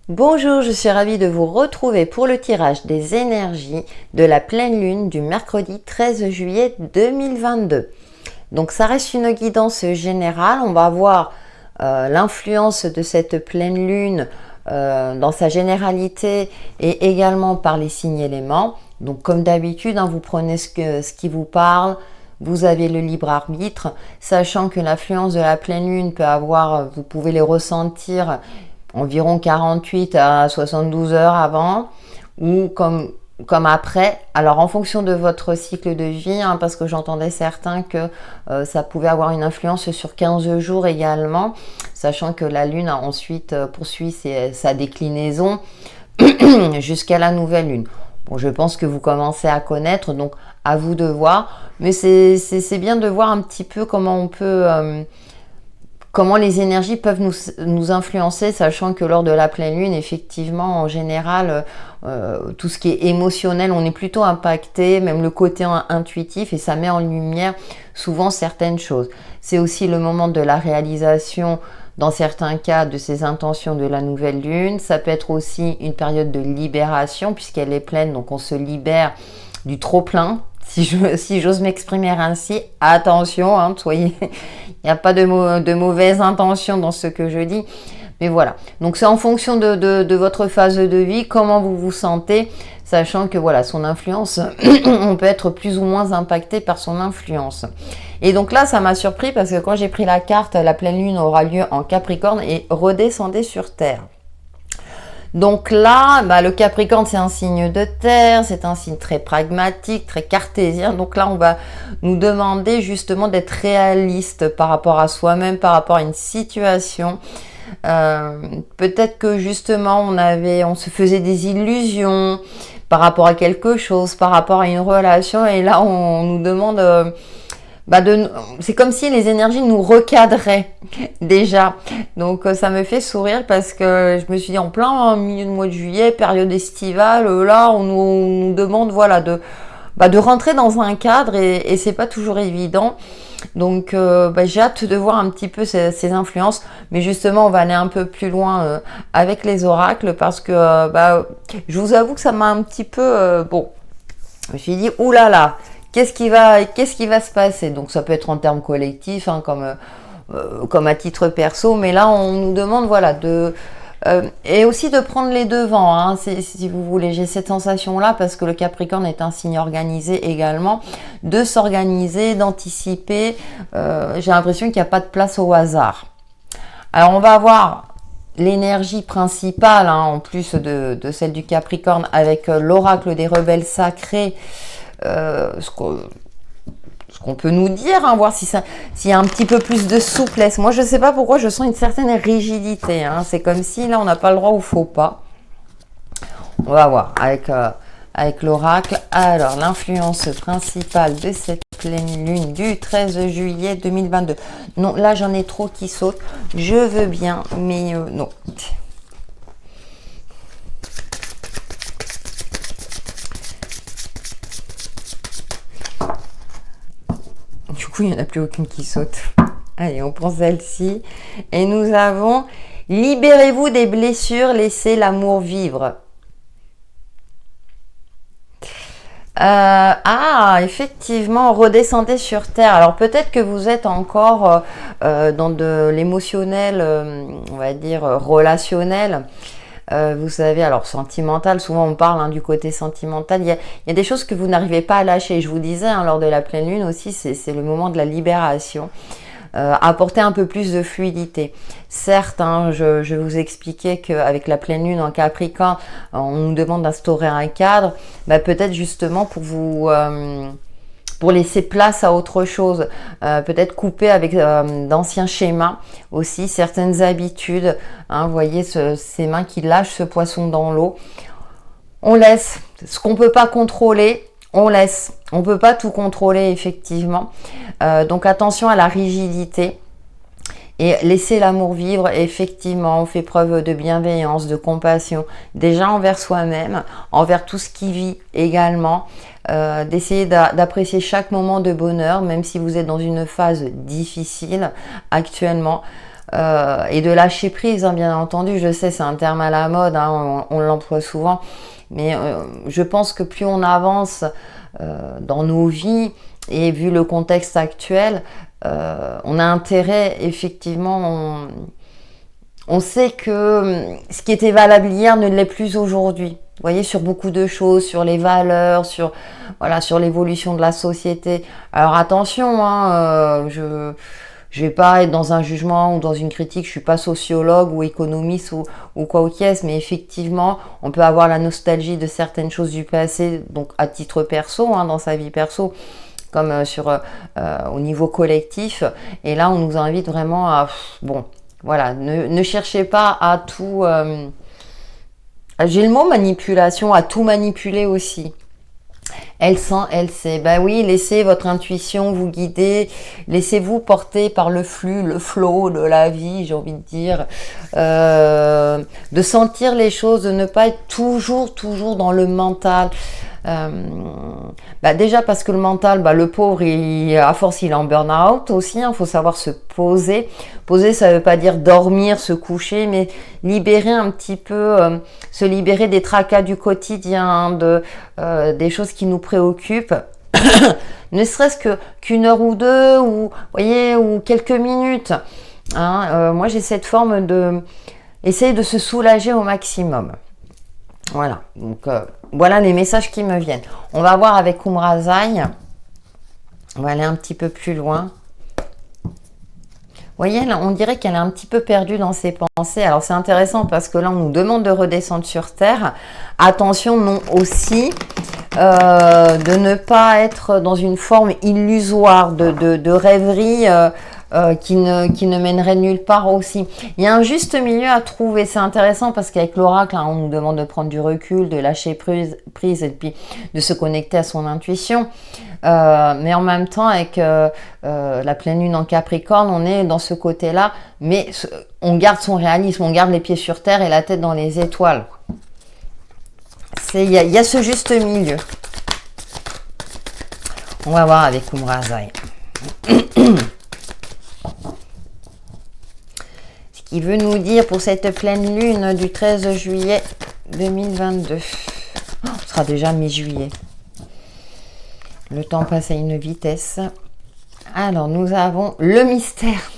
Bonjour, je suis ravie de vous retrouver pour le tirage des énergies de la pleine lune du mercredi 13 juillet 2022. Donc ça reste une guidance générale, on va voir l'influence de cette pleine lune dans sa généralité et également par les signes éléments. Donc comme d'habitude, vous prenez ce qui vous parle, vous avez le libre arbitre, sachant que l'influence de la pleine lune peut avoir, vous pouvez les ressentir environ 48 à 72 heures avant ou comme après. Alors en fonction de votre cycle de vie, parce que j'entendais certains que ça pouvait avoir une influence sur 15 jours également, sachant que la lune ensuite poursuit sa déclinaison jusqu'à la nouvelle lune. Bon, je pense que vous commencez à connaître, donc à vous de voir, mais c'est bien de voir un petit peu comment on peut comment les énergies peuvent nous influencer, sachant que lors de la pleine lune, effectivement, en général, tout ce qui est émotionnel, on est plutôt impacté, même le côté intuitif, et ça met en lumière souvent certaines choses. C'est aussi le moment de la réalisation, dans certains cas, de ces intentions de la nouvelle lune. Ça peut être aussi une période de libération, puisqu'elle est pleine, donc on se libère du trop-plein, si j'ose m'exprimer ainsi. Attention, soyez... Il n'y a pas de mauvaises intentions dans ce que je dis. Mais voilà. Donc, c'est en fonction de votre phase de vie, comment vous vous sentez, sachant que voilà, son influence, on peut être plus ou moins impacté par son influence. Et donc là, ça m'a surpris parce que quand j'ai pris la carte, la pleine lune aura lieu en Capricorne et redescendez sur Terre. Donc là, le Capricorne, c'est un signe de terre, c'est un signe très pragmatique, très cartésien. Donc là, on va nous demander justement d'être réaliste par rapport à soi-même, par rapport à une situation. Peut-être que justement, on se faisait des illusions par rapport à quelque chose, par rapport à une relation. Et là, on nous demande... c'est comme si les énergies nous recadraient déjà. Donc ça me fait sourire parce que je me suis dit en plein milieu de mois de juillet, période estivale, là on nous demande de rentrer dans un cadre et c'est pas toujours évident. Donc j'ai hâte de voir un petit peu ces influences, mais justement on va aller un peu plus loin avec les oracles parce que je vous avoue que ça m'a un petit peu je me suis dit oulala. Qu'est-ce qui va se passer? Donc ça peut être en termes collectifs, comme à titre perso, mais là on nous demande et aussi de prendre les devants, si vous voulez. J'ai cette sensation-là parce que le Capricorne est un signe organisé également, de s'organiser, d'anticiper. J'ai l'impression qu'il n'y a pas de place au hasard. Alors on va avoir l'énergie principale, en plus de celle du Capricorne, avec l'oracle des rebelles sacrés. Ce qu'on peut nous dire, voir s'il y a un petit peu plus de souplesse. Moi, je ne sais pas pourquoi je sens une certaine rigidité. C'est comme si là, on n'a pas le droit ou faut pas. On va voir avec l'oracle. Alors, l'influence principale de cette pleine lune du 13 juillet 2022. Non, là, j'en ai trop qui sautent. Je veux bien, mais non. Du coup, il n'y en a plus aucune qui saute. Allez, on prend celle-ci. Et nous avons « Libérez-vous des blessures, laissez l'amour vivre ». Effectivement, redescendez sur Terre. Alors, peut-être que vous êtes encore dans de l'émotionnel, on va dire, relationnel. Vous savez, alors sentimental, souvent on parle du côté sentimental, il y a des choses que vous n'arrivez pas à lâcher. Je vous disais, lors de la pleine lune aussi, c'est le moment de la libération, apporter un peu plus de fluidité. Certes, je vous expliquais qu'avec la pleine lune en Capricorne, on nous demande d'instaurer un cadre, peut-être justement pour laisser place à autre chose, peut-être couper avec d'anciens schémas aussi, certaines habitudes. Vous voyez ces mains qui lâchent ce poisson dans l'eau. On laisse ce qu'on ne peut pas contrôler, on laisse. On ne peut pas tout contrôler, effectivement. Donc attention à la rigidité. Et laisser l'amour vivre, effectivement, on fait preuve de bienveillance, de compassion, déjà envers soi-même, envers tout ce qui vit également, d'essayer d'apprécier chaque moment de bonheur, même si vous êtes dans une phase difficile actuellement. et de lâcher prise, hein, bien entendu. Je sais, c'est un terme à la mode, hein, on l'emploie souvent, mais je pense que plus on avance dans nos vies, et vu le contexte actuel, on a intérêt, effectivement, on sait que ce qui était valable hier ne l'est plus aujourd'hui. Vous voyez, sur beaucoup de choses, sur les valeurs, sur l'évolution de la société. Alors attention, hein, je vais pas être dans un jugement ou dans une critique, je suis pas sociologue ou économiste ou quoi au qu'est-ce, mais effectivement, on peut avoir la nostalgie de certaines choses du passé, donc à titre perso, hein, dans sa vie perso, comme au niveau collectif. Et là, on nous invite vraiment à... Bon, voilà, ne cherchez pas à tout... j'ai le mot manipulation, à tout manipuler aussi. Elle sent, elle sait. Ben oui, laissez votre intuition vous guider. Laissez-vous porter par le flux, le flow de la vie, j'ai envie de dire. De sentir les choses, de ne pas être toujours dans le mental. Déjà parce que le mental, le pauvre, à force il est en burn-out aussi, il faut savoir se poser. Poser, ça veut pas dire dormir, se coucher, mais libérer un petit peu, se libérer des tracas du quotidien, des choses qui nous préoccupent. Ne serait-ce qu'une heure ou deux, ou voyez, ou quelques minutes. Hein, moi j'ai cette forme de essayer de se soulager au maximum. Voilà, donc voilà les messages qui me viennent. On va voir avec Umrazai. On va aller un petit peu plus loin. Vous voyez, là, on dirait qu'elle est un petit peu perdue dans ses pensées. Alors c'est intéressant parce que là, on nous demande de redescendre sur Terre. Attention, non aussi, de ne pas être dans une forme illusoire de rêverie qui ne mènerait nulle part aussi. Il y a un juste milieu à trouver. C'est intéressant parce qu'avec l'oracle, hein, on nous demande de prendre du recul, de lâcher prise et puis de se connecter à son intuition. Mais en même temps, avec la pleine lune en Capricorne, on est dans ce côté-là, mais on garde son réalisme, on garde les pieds sur terre et la tête dans les étoiles. Il y a ce juste milieu. On va voir avec Umrazai. Ce qu'il veut nous dire pour cette pleine lune du 13 juillet 2022. Ce sera déjà mi-juillet. Le temps passe à une vitesse. Alors, nous avons le mystère.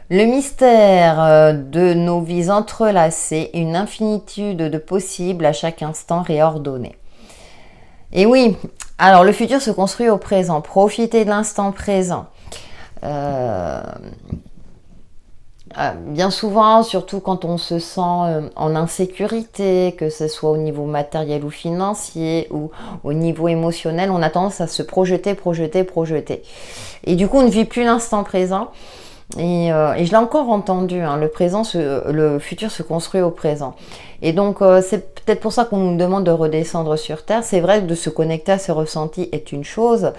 Le mystère de nos vies entrelacées, une infinitude de possibles à chaque instant réordonnés. Et oui, alors le futur se construit au présent. Profitez de l'instant présent. Bien souvent, surtout quand on se sent en insécurité, que ce soit au niveau matériel ou financier ou au niveau émotionnel, on a tendance à se projeter. Et du coup, on ne vit plus l'instant présent. Et je l'ai encore entendu, hein, le futur se construit au présent. Et donc, c'est peut-être pour ça qu'on nous demande de redescendre sur Terre. C'est vrai que de se connecter à ce ressenti est une chose.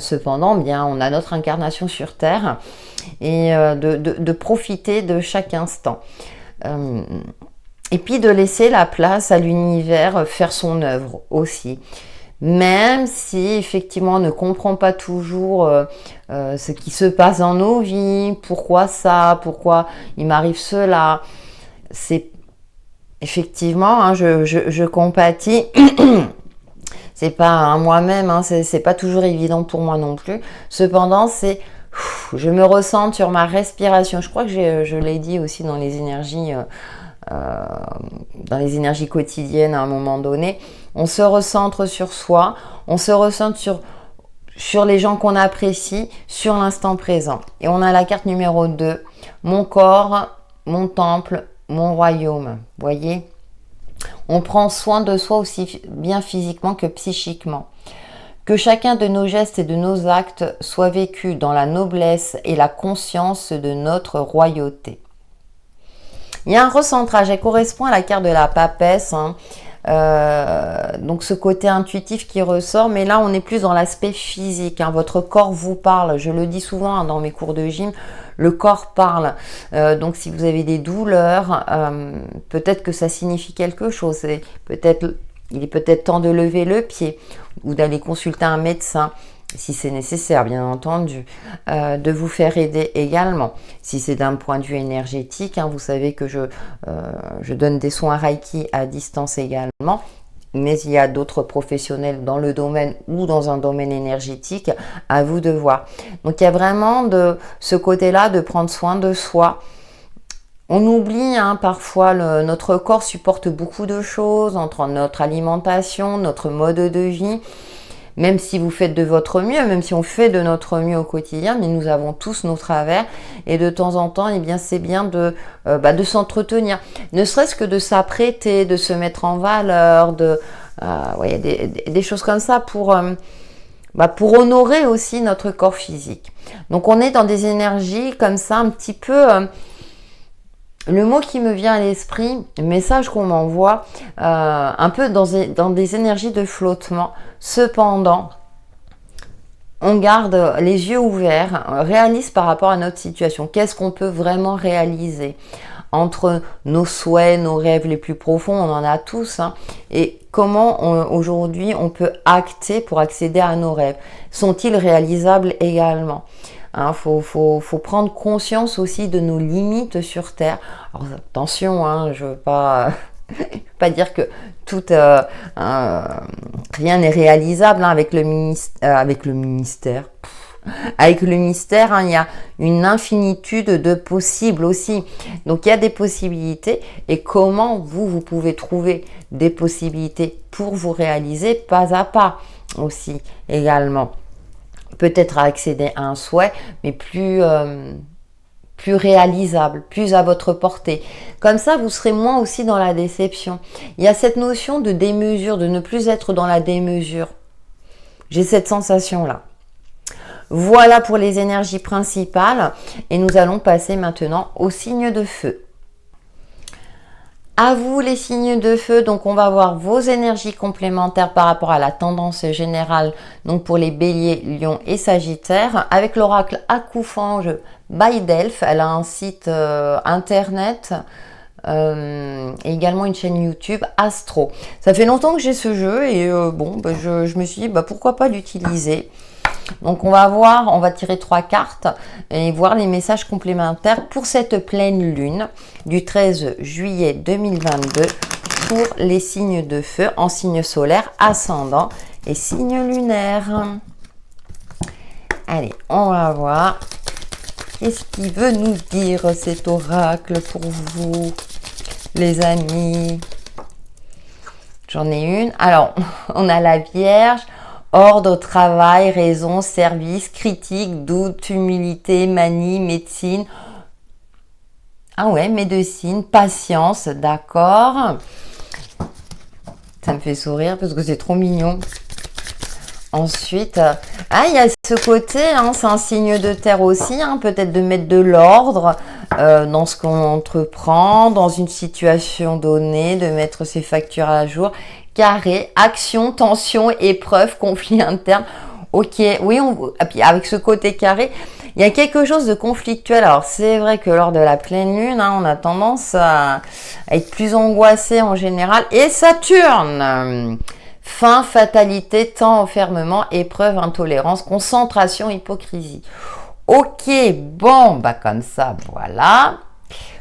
Cependant, bien, on a notre incarnation sur Terre et de profiter de chaque instant. Et puis de laisser la place à l'univers faire son œuvre aussi. Même si effectivement on ne comprend pas toujours ce qui se passe dans nos vies, pourquoi il m'arrive cela, c'est effectivement, hein, je compatis. C'est pas moi-même, hein, c'est pas toujours évident pour moi non plus. Cependant, je me ressens sur ma respiration. Je crois que je l'ai dit aussi dans les énergies. Dans les énergies quotidiennes à un moment donné, on se recentre sur soi, on se recentre sur les gens qu'on apprécie, sur l'instant présent. Et on a la carte numéro 2, mon corps, mon temple, mon royaume. Voyez, on prend soin de soi aussi bien physiquement que psychiquement. Que chacun de nos gestes et de nos actes soit vécu dans la noblesse et la conscience de notre royauté. Il y a un recentrage, elle correspond à la carte de la papesse, hein. Donc ce côté intuitif qui ressort, mais là on est plus dans l'aspect physique, hein. Votre corps vous parle, je le dis souvent, hein, dans mes cours de gym, le corps parle. Donc si vous avez des douleurs, peut-être que ça signifie quelque chose, il est peut-être temps de lever le pied ou d'aller consulter un médecin. si c'est nécessaire, bien entendu, de vous faire aider également. Si c'est d'un point de vue énergétique, hein, vous savez que je donne des soins Reiki à distance également, mais il y a d'autres professionnels dans le domaine ou dans un domaine énergétique, à vous de voir. Donc il y a vraiment de ce côté-là de prendre soin de soi. On oublie parfois, notre corps supporte beaucoup de choses, entre notre alimentation, notre mode de vie. Même si vous faites de votre mieux, même si on fait de notre mieux au quotidien, mais nous avons tous nos travers. Et de temps en temps, eh bien, c'est bien de s'entretenir. Ne serait-ce que de s'apprêter, de se mettre en valeur, des choses comme ça pour honorer aussi notre corps physique. Donc on est dans des énergies comme ça, un petit peu... le mot qui me vient à l'esprit, le message qu'on m'envoie, un peu dans des énergies de flottement. Cependant, on garde les yeux ouverts, réalise par rapport à notre situation. Qu'est-ce qu'on peut vraiment réaliser entre nos souhaits, nos rêves les plus profonds, on en a tous, et comment aujourd'hui on peut acter pour accéder à nos rêves. Sont-ils réalisables également ? Faut prendre conscience aussi de nos limites sur Terre. Alors, attention, je veux pas dire que rien n'est réalisable avec le ministère. Avec le mystère, il y a une infinitude de possibles aussi. Donc il y a des possibilités, et comment vous pouvez trouver des possibilités pour vous réaliser pas à pas aussi également. Peut-être à accéder à un souhait, mais plus réalisable, plus à votre portée. Comme ça, vous serez moins aussi dans la déception. Il y a cette notion de démesure, de ne plus être dans la démesure. J'ai cette sensation-là. Voilà pour les énergies principales, et nous allons passer maintenant aux signes de feu. À vous les signes de feu, donc on va voir vos énergies complémentaires par rapport à la tendance générale, donc pour les béliers, lions et sagittaires, avec l'oracle Akoufange by Delphes. Elle a un site internet, également une chaîne YouTube Astro. Ça fait longtemps que j'ai ce jeu, et je me suis dit pourquoi pas l'utiliser. Donc on va tirer 3 cartes et voir les messages complémentaires pour cette pleine lune du 13 juillet 2022 pour les signes de feu en signe solaire, ascendant et signe lunaire. Allez, on va voir qu'est-ce qu'il veut nous dire cet oracle pour vous, les amis. J'en ai une. Alors, on a la Vierge. Ordre, travail, raison, service, critique, doute, humilité, manie, médecine. Ah ouais, médecine, patience, d'accord. Ça me fait sourire parce que c'est trop mignon. Ensuite, il y a ce côté, c'est un signe de terre aussi, peut-être de mettre de l'ordre dans ce qu'on entreprend, dans une situation donnée, de mettre ses factures à jour. Carré, action, tension, épreuve, conflit interne. Ok, oui, avec ce côté carré, il y a quelque chose de conflictuel. Alors c'est vrai que lors de la pleine lune, on a tendance à être plus angoissé en général. Et Saturne, fin, fatalité, temps, enfermement, épreuve, intolérance, concentration, hypocrisie. Ok, bon, comme ça, voilà.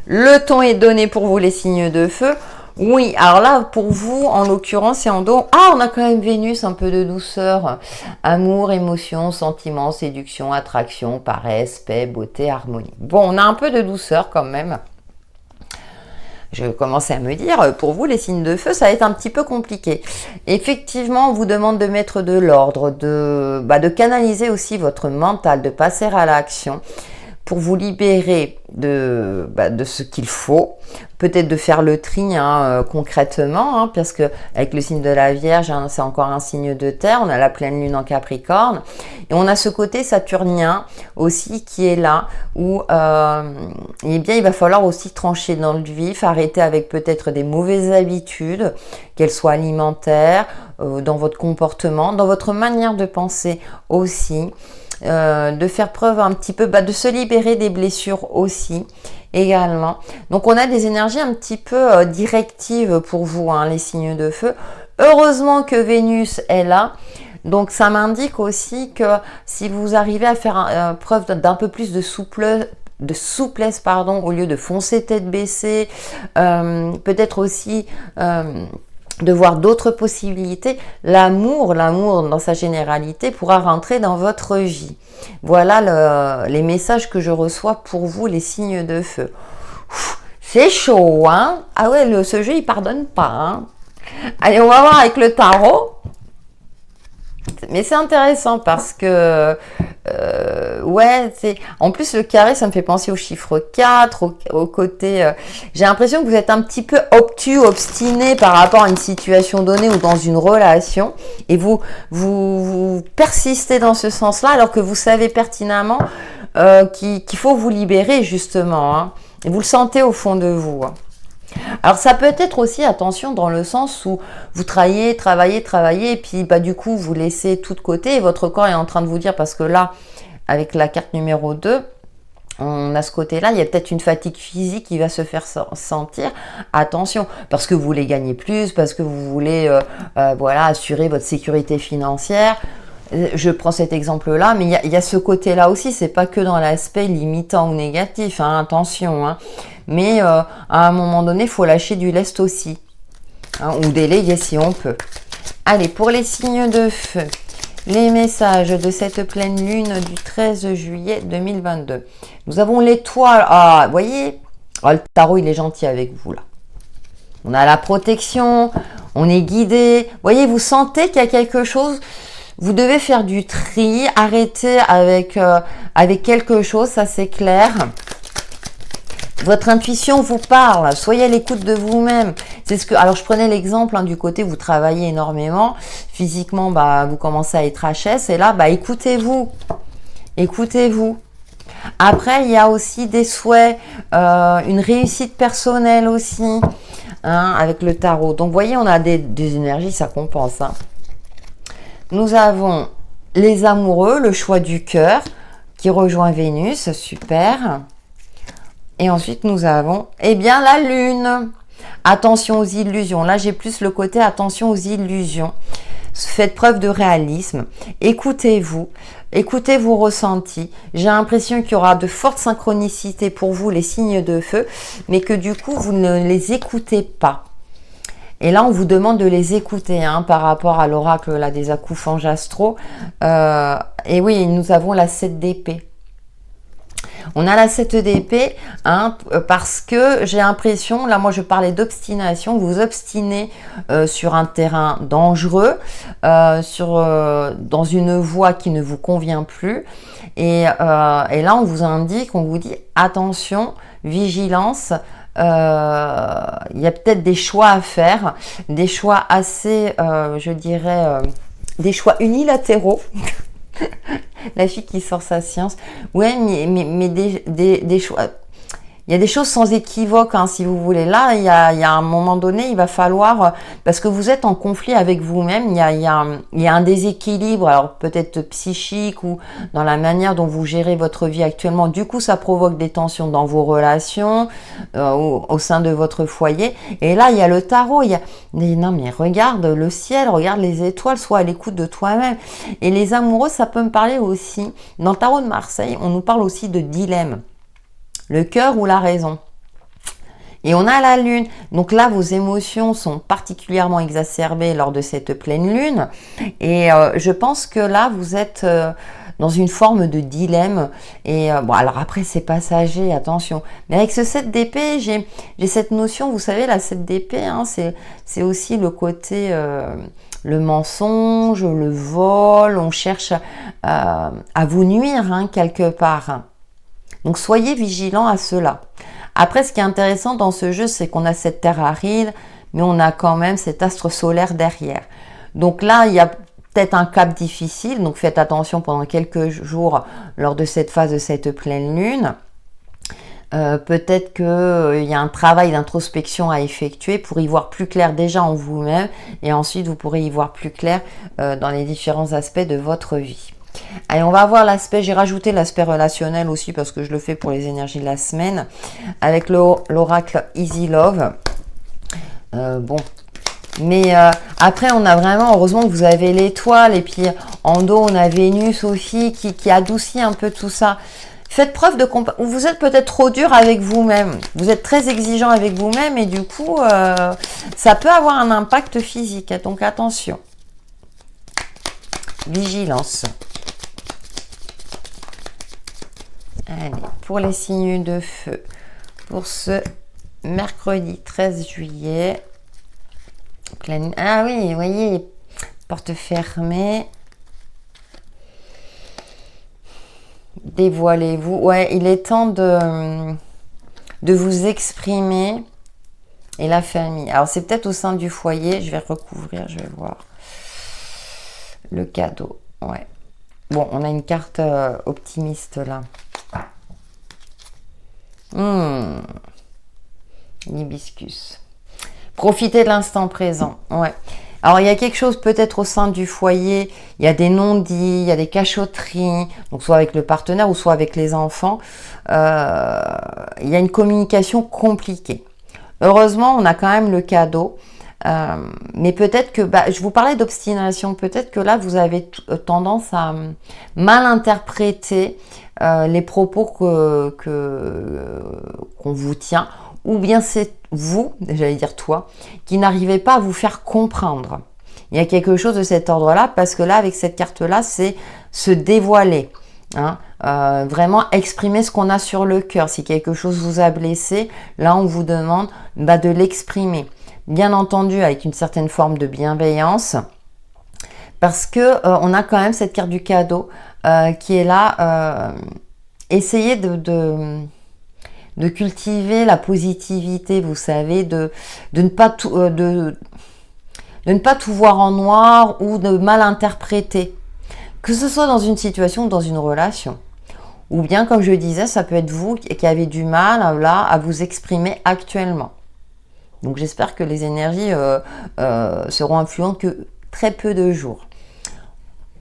Le ton est donné pour vous les signes de feu. Oui, alors là, pour vous, en l'occurrence, c'est en dos. On a quand même Vénus, un peu de douceur. Amour, émotion, sentiment, séduction, attraction, paresse, paix, beauté, harmonie. Bon, on a un peu de douceur quand même. Je commençais à me dire, pour vous, les signes de feu, ça va être un petit peu compliqué. Effectivement, on vous demande de mettre de l'ordre, de canaliser aussi votre mental, de passer à l'action pour vous libérer de ce qu'il faut, peut-être de faire le tri concrètement, parce que avec le signe de la Vierge, c'est encore un signe de terre, on a la pleine lune en Capricorne, et on a ce côté saturnien aussi qui est là, où il va falloir aussi trancher dans le vif, arrêter avec peut-être des mauvaises habitudes, qu'elles soient alimentaires, dans votre comportement, dans votre manière de penser aussi, de faire preuve un petit peu, de se libérer des blessures aussi également. Donc on a des énergies un petit peu directives pour vous, les signes de feu. Heureusement que Vénus est là. Donc ça m'indique aussi que si vous arrivez à faire preuve d'un peu plus de souplesse, pardon, au lieu de foncer tête baissée, peut-être aussi de voir d'autres possibilités, l'amour dans sa généralité pourra rentrer dans votre vie. Voilà les messages que je reçois pour vous, les signes de feu. C'est chaud, hein? Ah ouais, ce jeu, il pardonne pas, hein? Allez, on va voir avec le tarot. Mais c'est intéressant parce que, ouais, en plus le carré, ça me fait penser au chiffre 4, au côté... j'ai l'impression que vous êtes un petit peu obtus, obstiné par rapport à une situation donnée ou dans une relation. Et vous persistez dans ce sens-là alors que vous savez pertinemment qu'il faut vous libérer justement. Hein, et vous le sentez au fond de vous. Hein. Alors ça peut être aussi, attention, dans le sens où vous travaillez, et puis bah, du coup vous laissez tout de côté et votre corps est en train de vous dire, parce que là, avec la carte numéro 2, on a ce côté-là, il y a peut-être une fatigue physique qui va se faire sentir. Attention, parce que vous voulez gagner plus, parce que vous voulez voilà, assurer votre sécurité financière. Je prends cet exemple-là, mais il y a ce côté-là aussi, c'est pas que dans l'aspect limitant ou négatif, hein, attention. Hein. Mais à un moment donné, il faut lâcher du lest aussi, hein, ou déléguer si on peut. Allez, pour les signes de feu, les messages de cette pleine lune du 13 juillet 2022. Nous avons l'étoile. Ah, vous voyez, le tarot, il est gentil avec vous, là. On a la protection, on est guidé. Vous voyez, vous sentez qu'il y a quelque chose... Vous devez faire du tri, arrêter avec quelque chose, ça c'est clair. Votre intuition vous parle, soyez à l'écoute de vous-même. C'est ce que, alors je prenais l'exemple du côté où vous travaillez énormément, physiquement bah, vous commencez à être HS et là bah, écoutez-vous. Après il y a aussi des souhaits, une réussite personnelle aussi, hein, avec le tarot. Donc vous voyez, on a des énergies, ça compense. Hein. Nous avons les amoureux, le choix du cœur qui rejoint Vénus, super. Et ensuite, nous avons, eh bien, la lune. Attention aux illusions. Là, j'ai plus le côté attention aux illusions. Faites preuve de réalisme. Écoutez-vous. Écoutez vos ressentis. J'ai l'impression qu'il y aura de fortes synchronicités pour vous, les signes de feu, mais que du coup, vous ne les écoutez pas. Et là, on vous demande de les écouter hein, par rapport à l'oracle là, des accouphanges astro. Et oui, nous avons la 7 d'épée. On a la 7 d'épée hein, parce que j'ai l'impression, là moi je parlais d'obstination, vous obstinez sur un terrain dangereux, dans une voie qui ne vous convient plus. Et là, on vous indique, on vous dit attention, vigilance. Il y a peut-être des choix à faire, des choix assez, je dirais, des choix unilatéraux. La fille qui sort sa science. Ouais, mais des choix. Il y a des choses sans équivoque, hein, si vous voulez. Là, il y a un moment donné, il va falloir, parce que vous êtes en conflit avec vous-même, il y a un déséquilibre, alors peut-être psychique ou dans la manière dont vous gérez votre vie actuellement. Du coup, ça provoque des tensions dans vos relations, au sein de votre foyer. Et là, il y a le tarot. Non, mais regarde le ciel, regarde les étoiles, sois à l'écoute de toi-même. Et les amoureux, ça peut me parler aussi. Dans le tarot de Marseille, on nous parle aussi de dilemme. Le cœur ou la raison. Et on a la lune. Donc là, vos émotions sont particulièrement exacerbées lors de cette pleine lune. Et je pense que là, vous êtes dans une forme de dilemme. Et bon, alors après, c'est passager, attention. Mais avec ce 7 d'épée, j'ai cette notion, vous savez, la 7 d'épée, hein, c'est aussi le côté... le mensonge, le vol, on cherche à vous nuire hein, quelque part. Donc, soyez vigilants à cela. Après, ce qui est intéressant dans ce jeu, c'est qu'on a cette terre aride, mais on a quand même cet astre solaire derrière. Donc là, il y a peut-être un cap difficile, donc faites attention pendant quelques jours lors de cette phase de cette pleine lune. Peut-être qu'il y a un travail d'introspection à effectuer pour y voir plus clair déjà en vous-même, et ensuite vous pourrez y voir plus clair dans les différents aspects de votre vie. Allez, on va voir l'aspect, j'ai rajouté l'aspect relationnel aussi parce que je le fais pour les énergies de la semaine avec l'oracle Easy Love. Bon, Mais après, on a vraiment, heureusement que vous avez l'étoile. Et puis, en dos, on a Vénus aussi qui adoucit un peu tout ça. Faites preuve de compassion. Vous êtes peut-être trop dur avec vous-même. Vous êtes très exigeant avec vous-même. Et du coup, ça peut avoir un impact physique. Donc, attention. Vigilance. Allez, pour les signes de feu. Pour ce mercredi 13 juillet. Ah oui, vous voyez, porte fermée. Dévoilez-vous. Ouais, il est temps de vous exprimer. Et la famille. Alors, c'est peut-être au sein du foyer. Je vais recouvrir, je vais voir. Le cadeau. Ouais. Bon, on a une carte optimiste là. L'hibiscus. Profitez de l'instant présent. Ouais. Alors, il y a quelque chose peut-être au sein du foyer. Il y a des non-dits, il y a des cachotteries. Donc, soit avec le partenaire ou soit avec les enfants. Il y a une communication compliquée. Heureusement, on a quand même le cadeau. Mais peut-être que, je vous parlais d'obstination. Peut-être que là, vous avez tendance à mal interpréter les propos qu'on vous tient. Ou bien c'est vous, j'allais dire toi, qui n'arrivez pas à vous faire comprendre. Il y a quelque chose de cet ordre-là, parce que là, avec cette carte-là, c'est se dévoiler. Hein, vraiment exprimer ce qu'on a sur le cœur. Si quelque chose vous a blessé, là, on vous demande de l'exprimer. Bien entendu, avec une certaine forme de bienveillance, parce que on a quand même cette carte du cadeau qui est là. Essayez de cultiver la positivité, vous savez, de ne pas tout voir en noir ou de mal interpréter, que ce soit dans une situation ou dans une relation. Ou bien, comme je disais, ça peut être vous qui avez du mal là à vous exprimer actuellement. Donc j'espère que les énergies seront influentes que très peu de jours.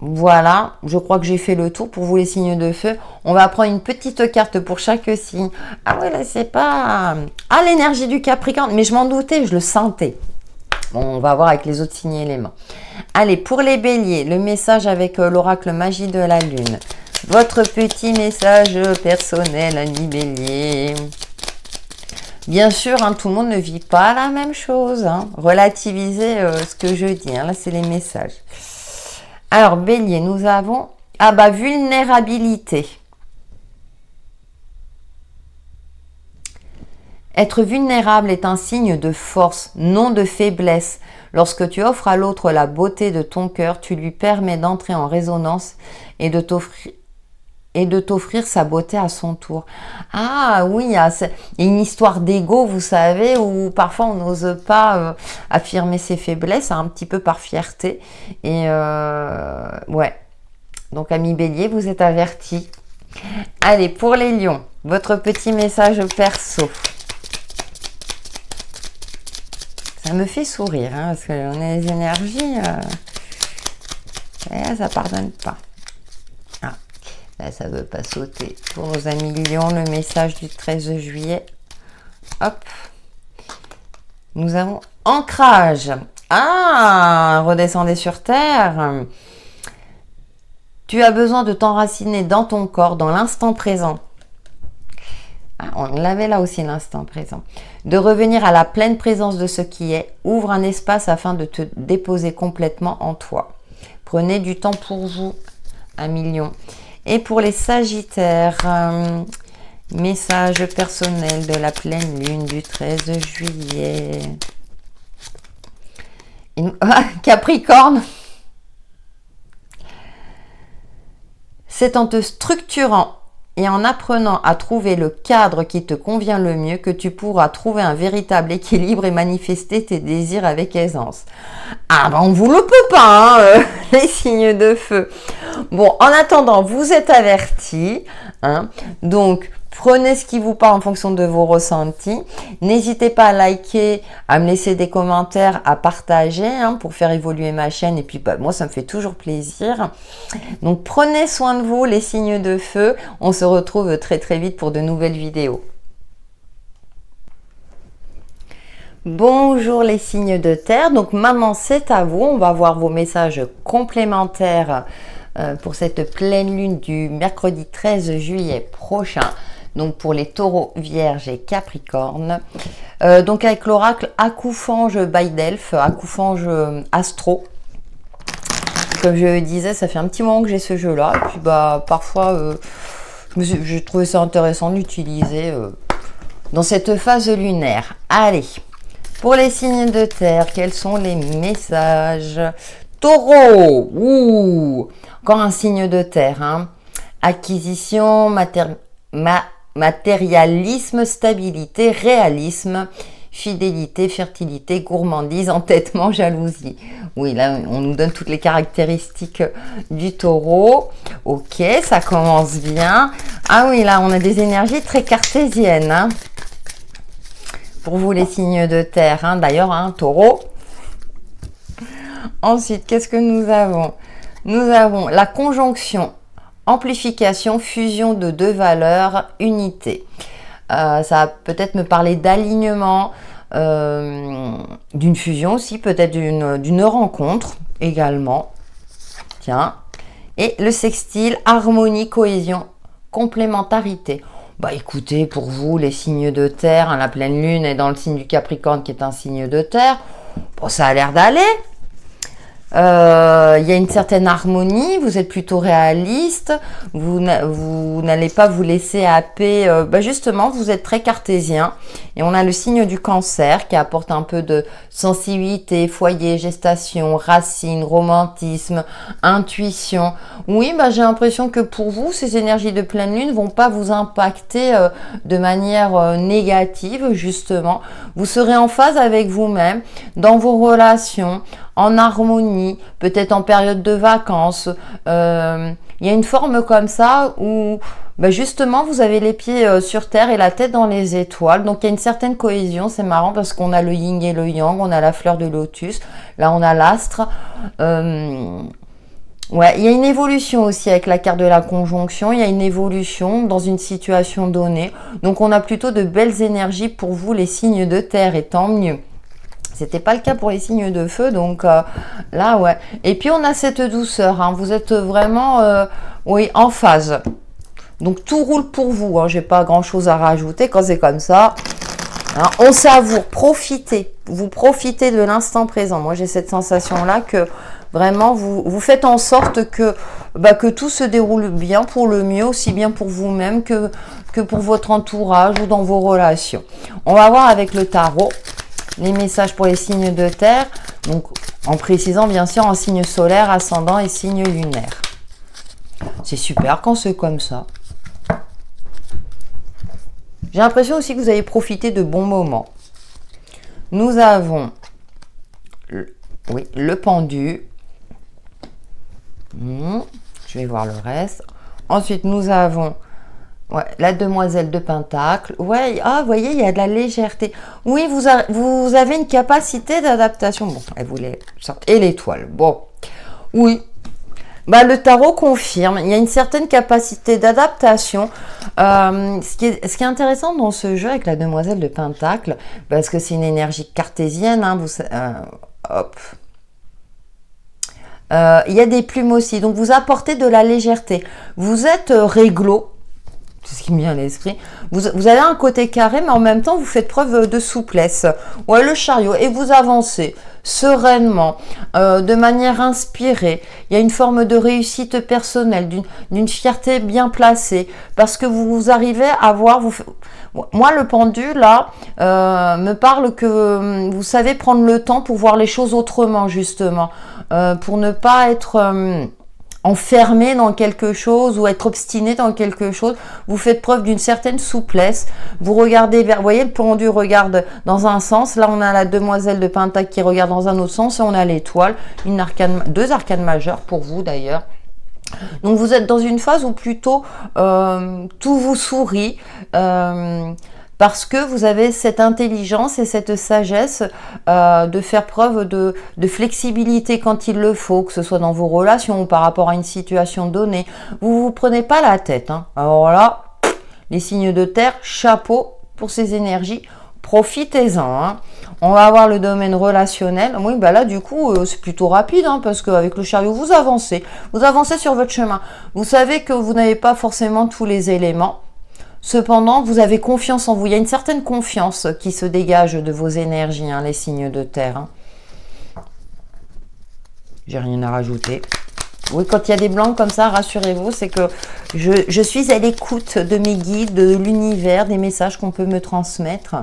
Voilà, je crois que j'ai fait le tour pour vous les signes de feu. On va prendre une petite carte pour chaque signe. Ah ouais, là c'est pas... Ah, l'énergie du Capricorne, mais je m'en doutais, je le sentais. Bon, on va voir avec les autres signes éléments. Allez, pour les béliers, le message avec l'oracle magie de la lune. Votre petit message personnel, ami bélier. Bien sûr, hein, tout le monde ne vit pas la même chose. Hein. Relativisez ce que je dis. Hein. Là, c'est les messages. Alors, bélier, nous avons... vulnérabilité. Être vulnérable est un signe de force, non de faiblesse. Lorsque tu offres à l'autre la beauté de ton cœur, tu lui permets d'entrer en résonance et de t'offrir sa beauté à son tour. Ah oui, il y a une histoire d'ego, vous savez, où parfois on n'ose pas affirmer ses faiblesses, un petit peu par fierté. Et ouais. Donc, ami bélier, vous êtes avertis. Allez, pour les lions, votre petit message perso. Ça me fait sourire, hein, parce qu'on a les énergies, ça pardonne pas. Ah, là, ça ne veut pas sauter. Pour nos amis lions, le message du 13 juillet. Hop. Nous avons ancrage. Ah, redescendez sur terre. Tu as besoin de t'enraciner dans ton corps, dans l'instant présent. Ah, on l'avait là aussi, l'instant présent. De revenir à la pleine présence de ce qui est. Ouvre un espace afin de te déposer complètement en toi. Prenez du temps pour vous, amis lions. Et pour les sagittaires, message personnel de la pleine lune du 13 juillet. Capricorne. C'est en te structurant et en apprenant à trouver le cadre qui te convient le mieux que tu pourras trouver un véritable équilibre et manifester tes désirs avec aisance. Ah ben on vous le peut pas, hein, les signes de feu. Bon, en attendant, vous êtes avertis, hein, donc prenez ce qui vous parle en fonction de vos ressentis. N'hésitez pas à liker, à me laisser des commentaires, à partager hein, pour faire évoluer ma chaîne. Et puis, moi, ça me fait toujours plaisir. Donc, prenez soin de vous, les signes de feu. On se retrouve très, très vite pour de nouvelles vidéos. Bonjour les signes de terre, donc maintenant c'est à vous, on va voir vos messages complémentaires pour cette pleine lune du mercredi 13 juillet prochain, donc pour les taureaux, vierges et capricornes. Donc avec l'oracle Akoufange by Delphes, Akoufange Astro. Comme je le disais, ça fait un petit moment que j'ai ce jeu là, et puis bah parfois j'ai trouvé ça intéressant de l'utiliser dans cette phase lunaire. Allez, pour les signes de terre, quels sont les messages? Taureau, ouh, encore un signe de terre, hein. Acquisition, matérialisme, stabilité, réalisme, fidélité, fertilité, gourmandise, entêtement, jalousie. Oui, là, on nous donne toutes les caractéristiques du taureau. Ok, ça commence bien. Ah oui, là, on a des énergies très cartésiennes, hein. Pour vous, les signes de terre, hein. D'ailleurs, un taureau. Ensuite, qu'est-ce que nous avons? Nous avons la conjonction, amplification, fusion de deux valeurs, unité. Ça va peut-être me parler d'alignement, d'une fusion aussi, peut-être d'une rencontre également. Tiens. Et le sextile, harmonie, cohésion, complémentarité. Bah écoutez, pour vous, les signes de terre, hein, la pleine lune est dans le signe du Capricorne qui est un signe de terre. Bon, ça a l'air d'aller. Il y a une certaine harmonie, vous êtes plutôt réaliste, vous n'allez pas vous laisser happer, justement, vous êtes très cartésien. Et on a le signe du Cancer qui apporte un peu de sensibilité, foyer, gestation, racine, romantisme, intuition. Oui, j'ai l'impression que pour vous, ces énergies de pleine lune vont pas vous impacter de manière négative, justement. Vous serez en phase avec vous-même dans vos relations, en harmonie, peut-être en période de vacances. Il y a une forme comme ça où justement vous avez les pieds sur terre et la tête dans les étoiles. Donc il y a une certaine cohésion, c'est marrant parce qu'on a le yin et le yang, on a la fleur de lotus, là on a l'astre. Ouais, il y a une évolution aussi avec la carte de la conjonction, il y a une évolution dans une situation donnée. Donc on a plutôt de belles énergies pour vous les signes de terre et tant mieux. C'était pas le cas pour les signes de feu, donc là, ouais. Et puis, on a cette douceur, hein. Vous êtes vraiment, oui, en phase. Donc, tout roule pour vous, hein. J'ai pas grand-chose à rajouter quand c'est comme ça. Hein, on savoure, profitez. Vous profitez de l'instant présent. Moi, j'ai cette sensation-là que vraiment, vous faites en sorte que tout se déroule bien pour le mieux, aussi bien pour vous-même que pour votre entourage ou dans vos relations. On va voir avec le tarot les messages pour les signes de terre, donc en précisant bien sûr en signe solaire, ascendant et signe lunaire. C'est super quand c'est comme ça. J'ai l'impression aussi que vous avez profité de bons moments. Nous avons le pendu. Je vais voir le reste. Ensuite, nous avons la demoiselle de Pentacle. Ouais, vous voyez, il y a de la légèreté. Oui, vous avez une capacité d'adaptation. Bon, elle voulait sortir. Et l'étoile. Bon, oui. Le tarot confirme. Il y a une certaine capacité d'adaptation. Ce qui est intéressant dans ce jeu avec la demoiselle de Pentacle, parce que c'est une énergie cartésienne. Hein, hop. Il y a des plumes aussi. Donc, vous apportez de la légèreté. Vous êtes réglo. C'est ce qui me vient à l'esprit. Vous avez un côté carré, mais en même temps, vous faites preuve de souplesse. Ouais, le chariot. Et vous avancez sereinement, de manière inspirée. Il y a une forme de réussite personnelle, d'une fierté bien placée, parce que vous arrivez à voir... Moi, le pendu, là, me parle que vous savez prendre le temps pour voir les choses autrement, justement, pour ne pas être... enfermé dans quelque chose ou être obstiné dans quelque chose, vous faites preuve d'une certaine souplesse, vous regardez vers, vous voyez, le pendu regarde dans un sens, là on a la demoiselle de Pentacle qui regarde dans un autre sens et on a l'étoile, deux arcanes majeures pour vous d'ailleurs. Donc vous êtes dans une phase où plutôt tout vous sourit, parce que vous avez cette intelligence et cette sagesse de faire preuve de flexibilité quand il le faut, que ce soit dans vos relations ou par rapport à une situation donnée. Vous vous prenez pas la tête, hein. Alors là, les signes de terre, chapeau pour ces énergies, profitez-en, hein. On va avoir le domaine relationnel. Oui, bah là, du coup, c'est plutôt rapide, hein, parce qu'avec le chariot, vous avancez. Vous avancez sur votre chemin. Vous savez que vous n'avez pas forcément tous les éléments. Cependant, vous avez confiance en vous. Il y a une certaine confiance qui se dégage de vos énergies, hein, les signes de terre. Hein. J'ai rien à rajouter. Oui, quand il y a des blancs comme ça, rassurez-vous, c'est que je suis à l'écoute de mes guides, de l'univers, des messages qu'on peut me transmettre.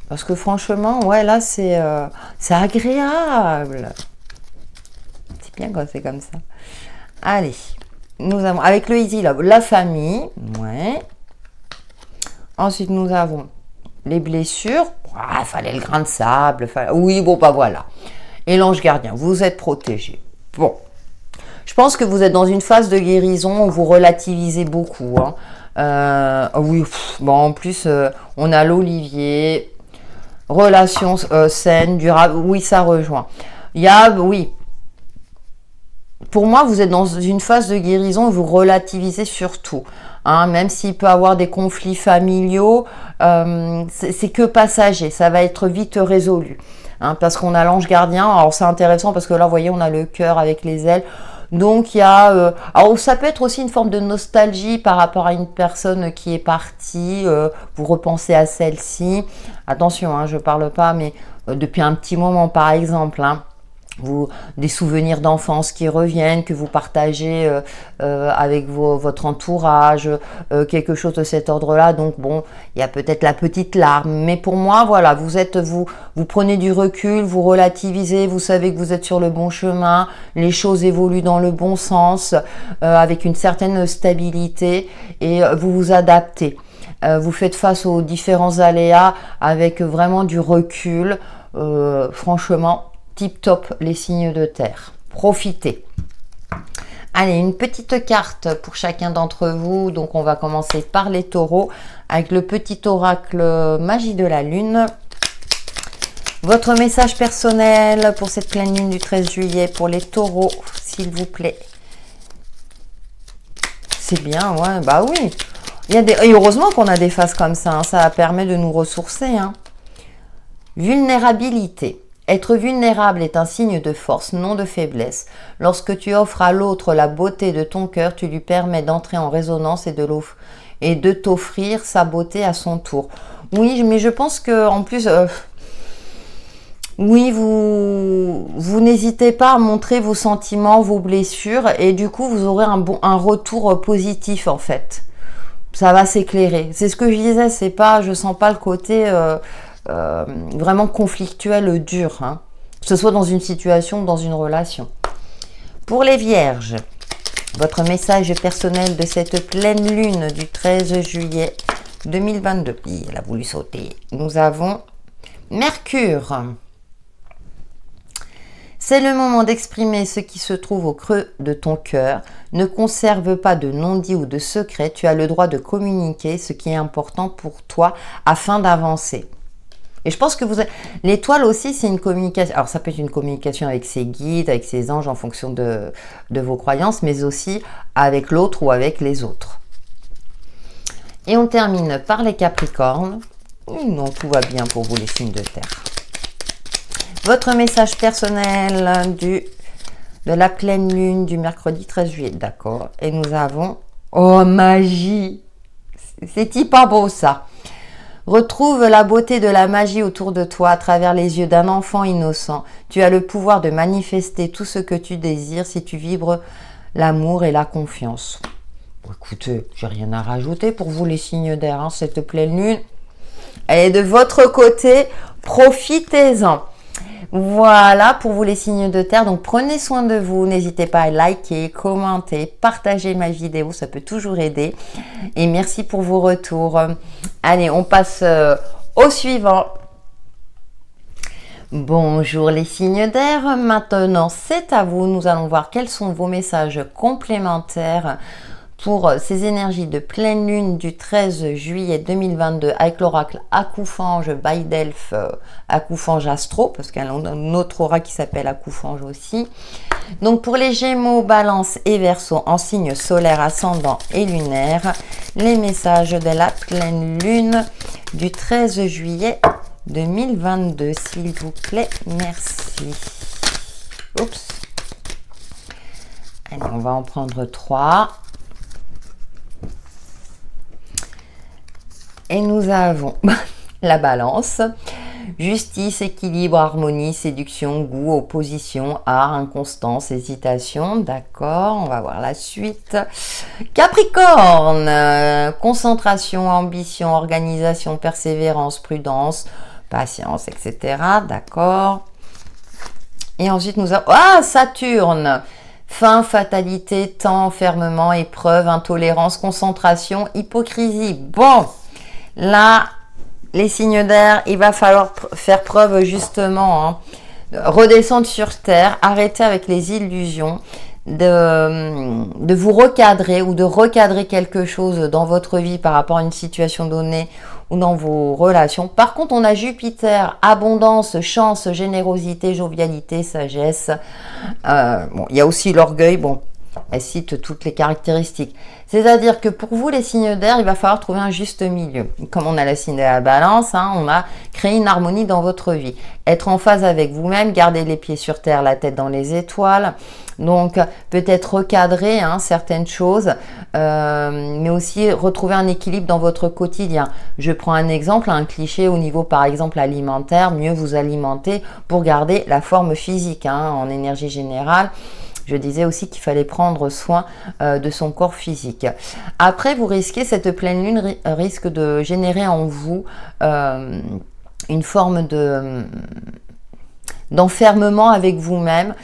Parce que franchement, ouais, là, c'est agréable. C'est bien quand c'est comme ça. Allez, nous avons, avec le Easy Love, la famille. Ouais. Ensuite, nous avons les blessures. Ah, fallait le grain de sable. Oui, bon, bah voilà. Et l'ange gardien, vous êtes protégé. Bon. Je pense que vous êtes dans une phase de guérison où vous relativisez beaucoup. Hein. Oui, bon, en plus, on a l'olivier. Relations saines, durables, oui, ça rejoint. Il y a, oui. Pour moi, vous êtes dans une phase de guérison où vous relativisez surtout. Hein, même s'il peut y avoir des conflits familiaux, c'est que passager, ça va être vite résolu. Hein, parce qu'on a l'ange gardien, alors c'est intéressant parce que là, vous voyez, on a le cœur avec les ailes. Donc il y a, alors ça peut être aussi une forme de nostalgie par rapport à une personne qui est partie, vous repensez à celle-ci. Attention, hein, je parle pas, mais depuis un petit moment par exemple, hein, des souvenirs d'enfance qui reviennent, que vous partagez avec votre entourage, quelque chose de cet ordre-là. Donc bon, il y a peut-être la petite larme, mais pour moi, voilà, vous prenez du recul, vous relativisez, vous savez que vous êtes sur le bon chemin, les choses évoluent dans le bon sens, avec une certaine stabilité, et vous vous adaptez. Vous faites face aux différents aléas avec vraiment du recul, franchement. Tip top, les signes de terre. Profitez. Allez, une petite carte pour chacun d'entre vous. Donc, on va commencer par les taureaux avec le petit oracle magie de la lune. Votre message personnel pour cette pleine lune du 13 juillet pour les taureaux, s'il vous plaît. C'est bien, ouais, bah oui. Et heureusement qu'on a des phases comme ça, hein, ça permet de nous ressourcer. Hein. Vulnérabilité. Être vulnérable est un signe de force, non de faiblesse. Lorsque tu offres à l'autre la beauté de ton cœur, tu lui permets d'entrer en résonance et de t'offrir sa beauté à son tour. Oui, mais je pense que en plus, oui, vous n'hésitez pas à montrer vos sentiments, vos blessures, et du coup, vous aurez un retour positif en fait. Ça va s'éclairer. C'est ce que je disais. C'est pas, je sens pas le côté vraiment conflictuel, dur, hein, que ce soit dans une situation ou dans une relation. Pour les vierges, votre message personnel de cette pleine lune du 13 juillet 2022. Elle a voulu sauter. Nous avons Mercure. C'est le moment d'exprimer ce qui se trouve au creux de ton cœur. Ne conserve pas de non-dit ou de secret. Tu as le droit de communiquer ce qui est important pour toi afin d'avancer. Et je pense que l'étoile aussi, c'est une communication. Alors, ça peut être une communication avec ses guides, avec ses anges en fonction de vos croyances, mais aussi avec l'autre ou avec les autres. Et on termine par les Capricornes. Non, tout va bien pour vous, les signes de terre. Votre message personnel de la pleine lune du mercredi 13 juillet. D'accord. Et nous avons... Oh, magie! C'est hyper beau, ça. Retrouve la beauté de la magie autour de toi à travers les yeux d'un enfant innocent. Tu as le pouvoir de manifester tout ce que tu désires si tu vibres l'amour et la confiance. Bon, écoutez, j'ai rien à rajouter pour vous les signes d'air, hein, cette pleine lune. Elle est de votre côté, profitez-en. Voilà pour vous les signes de terre. Donc prenez soin de vous, n'hésitez pas à liker, commenter, partager ma vidéo, ça peut toujours aider. Et merci pour vos retours. Allez, on passe au suivant. Bonjour les signes d'air, maintenant c'est à vous. Nous allons voir quels sont vos messages complémentaires pour ces énergies de pleine lune du 13 juillet 2022 avec l'oracle Akoufange by Delphes, Akoufange Astro, parce qu'il y a un autre aura qui s'appelle Akoufange aussi. Donc pour les Gémeaux, Balance et Verseau en signe solaire, ascendant et lunaire, les messages de la pleine lune du 13 juillet 2022, s'il vous plaît, merci. Oups. Allez, on va en prendre 3. Et nous avons la Balance, justice, équilibre, harmonie, séduction, goût, opposition, art, inconstance, hésitation. D'accord, on va voir la suite. Capricorne, concentration, ambition, organisation, persévérance, prudence, patience, etc. D'accord. Et ensuite nous avons Saturne. Fin, fatalité, temps, enfermement, épreuve, intolérance, concentration, hypocrisie. Bon, là, les signes d'air, il va falloir faire preuve justement, redescendre sur terre, arrêter avec les illusions, de vous recadrer ou de recadrer quelque chose dans votre vie par rapport à une situation donnée ou dans vos relations. Par contre, on a Jupiter, abondance, chance, générosité, jovialité, sagesse. Bon, il y a aussi l'orgueil. Bon, elle cite toutes les caractéristiques. C'est-à-dire que pour vous, les signes d'air, il va falloir trouver un juste milieu. Comme on a le signe de la Balance, on a créé une harmonie dans votre vie. Être en phase avec vous-même, garder les pieds sur terre, la tête dans les étoiles. Donc, peut-être recadrer certaines choses, mais aussi retrouver un équilibre dans votre quotidien. Je prends un exemple, un cliché au niveau, par exemple, alimentaire. Mieux vous alimenter pour garder la forme physique en énergie générale. Je disais aussi qu'il fallait prendre soin de son corps physique. Après, vous risquez, cette pleine lune risque de générer en vous une forme d'enfermement avec vous-même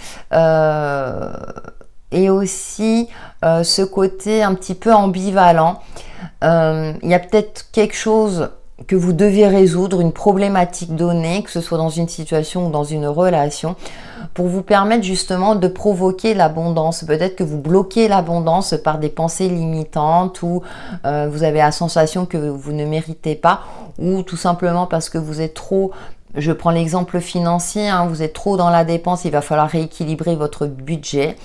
et aussi ce côté un petit peu ambivalent. Il y a peut-être quelque chose que vous devez résoudre, une problématique donnée, que ce soit dans une situation ou dans une relation, pour vous permettre justement de provoquer l'abondance. Peut-être que vous bloquez l'abondance par des pensées limitantes ou vous avez la sensation que vous ne méritez pas, ou tout simplement parce que vous êtes trop... Je prends l'exemple financier, vous êtes trop dans la dépense, il va falloir rééquilibrer votre budget.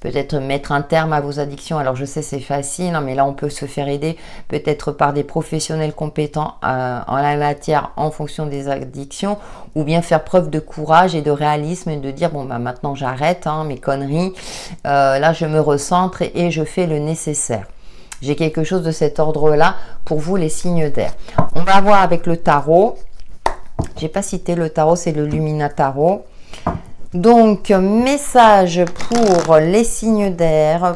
Peut-être mettre un terme à vos addictions. Alors je sais c'est facile, mais là on peut se faire aider peut-être par des professionnels compétents en la matière en fonction des addictions, ou bien faire preuve de courage et de réalisme et de dire bon bah maintenant j'arrête mes conneries, là je me recentre et je fais le nécessaire. J'ai quelque chose de cet ordre là pour vous les signes d'air. On va voir avec le tarot. J'ai pas cité le tarot, c'est le Lumina Tarot. Donc, message pour les signes d'air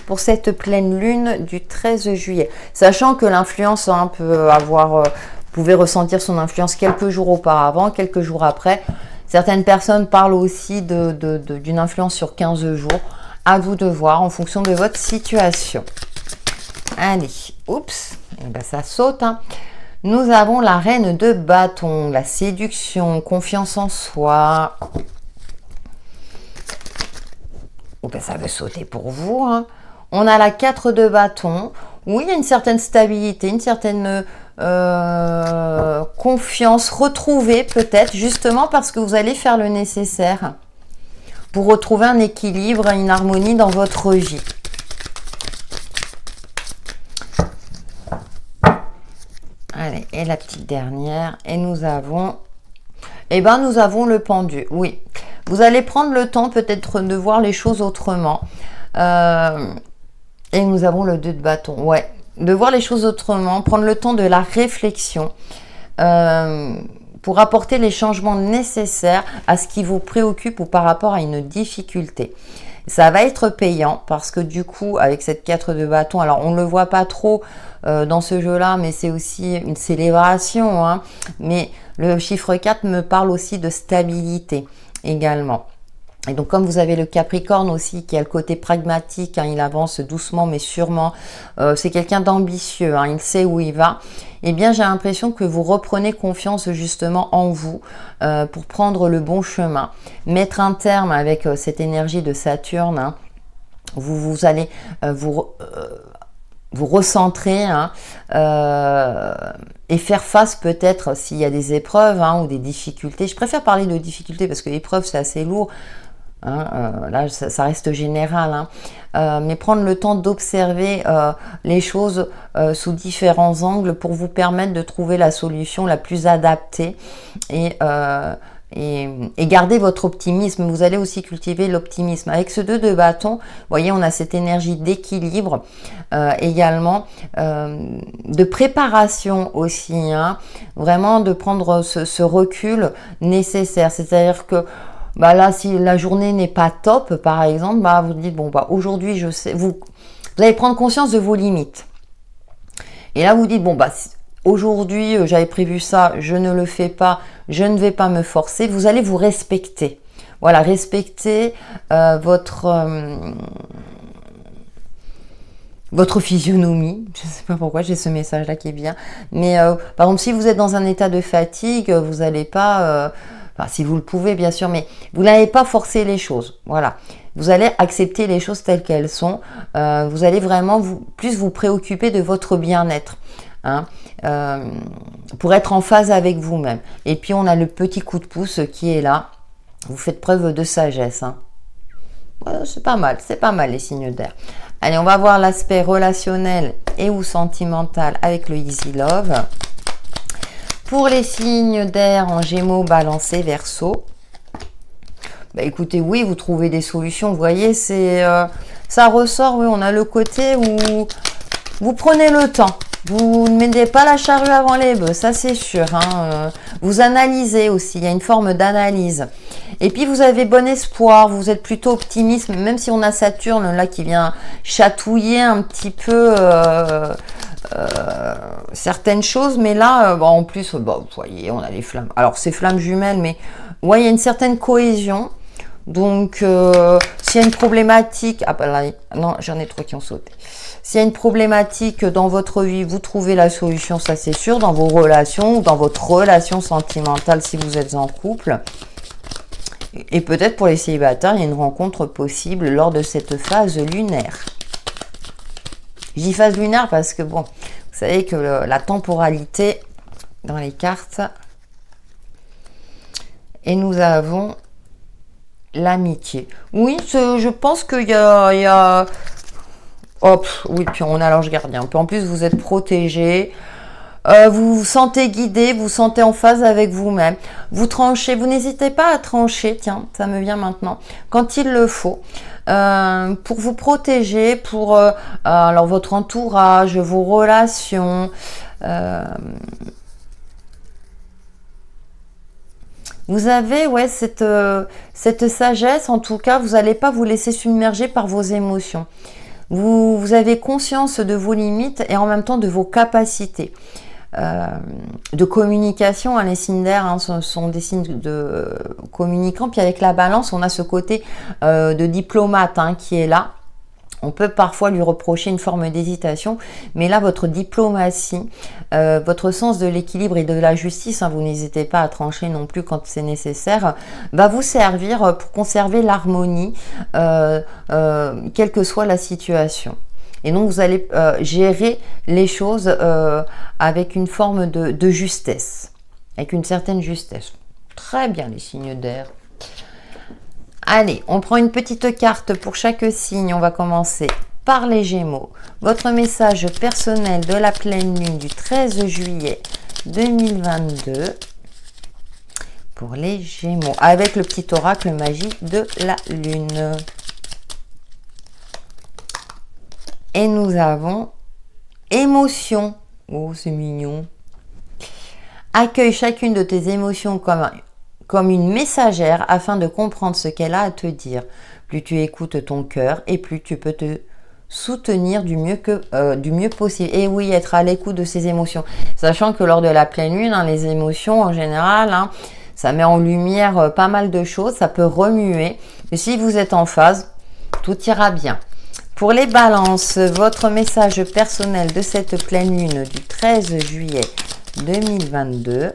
pour cette pleine lune du 13 juillet. Sachant que l'influence peut avoir... vous pouvez ressentir son influence quelques jours auparavant, quelques jours après. Certaines personnes parlent aussi d'une influence sur 15 jours. À vous de voir en fonction de votre situation. Allez, oups, et ben ça saute. Nous avons la reine de bâton, la séduction, confiance en soi. Oh ben ça veut sauter pour vous. On a la 4 de bâton, où il y a une certaine stabilité, une certaine confiance retrouvée peut-être, justement parce que vous allez faire le nécessaire pour retrouver un équilibre, une harmonie dans votre vie. Allez, et la petite dernière, et nous avons le pendu, oui. Vous allez prendre le temps peut-être de voir les choses autrement. Et nous avons le 2 de bâton, ouais. De voir les choses autrement, prendre le temps de la réflexion pour apporter les changements nécessaires à ce qui vous préoccupe ou par rapport à une difficulté. Ça va être payant parce que du coup, avec cette 4 de bâton, alors on ne le voit pas trop dans ce jeu-là, mais c'est aussi une célébration. Mais le chiffre 4 me parle aussi de stabilité également. Et donc, comme vous avez le Capricorne aussi, qui a le côté pragmatique, il avance doucement mais sûrement, c'est quelqu'un d'ambitieux, il sait où il va, eh bien, j'ai l'impression que vous reprenez confiance justement en vous pour prendre le bon chemin, mettre un terme avec cette énergie de Saturne, vous allez vous recentrer, hein, et faire face peut-être s'il y a des épreuves, hein, ou des difficultés. Je préfère parler de difficultés parce que épreuve c'est assez lourd, hein, là ça reste général, hein. Mais prendre le temps d'observer les choses sous différents angles pour vous permettre de trouver la solution la plus adaptée et garder votre optimisme. Vous allez aussi cultiver l'optimisme. Avec ce 2 de bâton, vous voyez, on a cette énergie d'équilibre, également, de préparation aussi, hein, vraiment de prendre ce recul nécessaire. C'est-à-dire que bah là, si la journée n'est pas top, par exemple, bah vous dites, bon, bah aujourd'hui, je sais, vous allez prendre conscience de vos limites. Et là, vous dites, bon, bah aujourd'hui, j'avais prévu ça, je ne le fais pas, je ne vais pas me forcer. Vous allez vous respecter. Voilà, respecter votre physionomie. Je ne sais pas pourquoi j'ai ce message-là qui est bien. Mais par exemple, si vous êtes dans un état de fatigue, vous n'allez pas... enfin, si vous le pouvez, bien sûr, mais vous n'allez pas forcer les choses. Voilà. Vous allez accepter les choses telles qu'elles sont. Vous allez vraiment plus vous préoccuper de votre bien-être. Hein, pour être en phase avec vous-même. Et puis on a le petit coup de pouce qui est là. Vous faites preuve de sagesse, hein. C'est pas mal les signes d'air. Allez, on va voir l'aspect relationnel et ou sentimental avec le Easy Love. Pour les signes d'air en Gémeaux, Balance, Verseau, bah écoutez, oui, vous trouvez des solutions. Vous voyez, ça ressort. Oui, on a le côté où vous prenez le temps. Vous ne mettez pas la charrue avant les bœufs, ça c'est sûr, hein. Vous analysez aussi, il y a une forme d'analyse. Et puis vous avez bon espoir, vous êtes plutôt optimiste, même si on a Saturne là qui vient chatouiller un petit peu certaines choses. Mais là, en plus, vous voyez, on a les flammes. Alors c'est flammes jumelles, mais ouais, il y a une certaine cohésion. Donc, s'il y a une problématique... Ah bah là, non, j'en ai 3 qui ont sauté. S'il y a une problématique dans votre vie, vous trouvez la solution, ça c'est sûr, dans vos relations ou dans votre relation sentimentale si vous êtes en couple. Et peut-être pour les célibataires, il y a une rencontre possible lors de cette phase lunaire. Je dis phase lunaire parce que, bon, vous savez que la temporalité dans les cartes... Et nous avons l'amitié. Oui, je pense qu'il y a... Hop, oui, puis on a l'ange gardien. Puis en plus, vous êtes protégé. Vous vous sentez guidé, vous vous sentez en phase avec vous-même. Vous tranchez, vous n'hésitez pas à trancher, tiens, ça me vient maintenant, quand il le faut, pour vous protéger, pour alors votre entourage, vos relations. Vous avez, ouais, cette sagesse, en tout cas, vous n'allez pas vous laisser submerger par vos émotions. Vous avez conscience de vos limites et en même temps de vos capacités de communication. Les signes d'air, hein, sont des signes de communicants. Puis avec la balance, on a ce côté de diplomate, hein, qui est là. On peut parfois lui reprocher une forme d'hésitation, mais là, votre diplomatie, votre sens de l'équilibre et de la justice, hein, vous n'hésitez pas à trancher non plus quand c'est nécessaire, va vous servir pour conserver l'harmonie, quelle que soit la situation. Et donc, vous allez gérer les choses avec une forme de justesse, avec une certaine justesse. Très bien, les signes d'air. Allez, on prend une petite carte pour chaque signe. On va commencer par les Gémeaux. Votre message personnel de la pleine lune du 13 juillet 2022 pour les Gémeaux, avec le petit oracle magie de la lune. Et nous avons émotion. Oh, c'est mignon. Accueille chacune de tes émotions comme une messagère afin de comprendre ce qu'elle a à te dire. Plus tu écoutes ton cœur et plus tu peux te soutenir du mieux possible. Et oui, être à l'écoute de ses émotions. Sachant que lors de la pleine lune, hein, les émotions en général, hein, ça met en lumière pas mal de choses, ça peut remuer. Mais si vous êtes en phase, tout ira bien. Pour les balances, votre message personnel de cette pleine lune du 13 juillet 2022.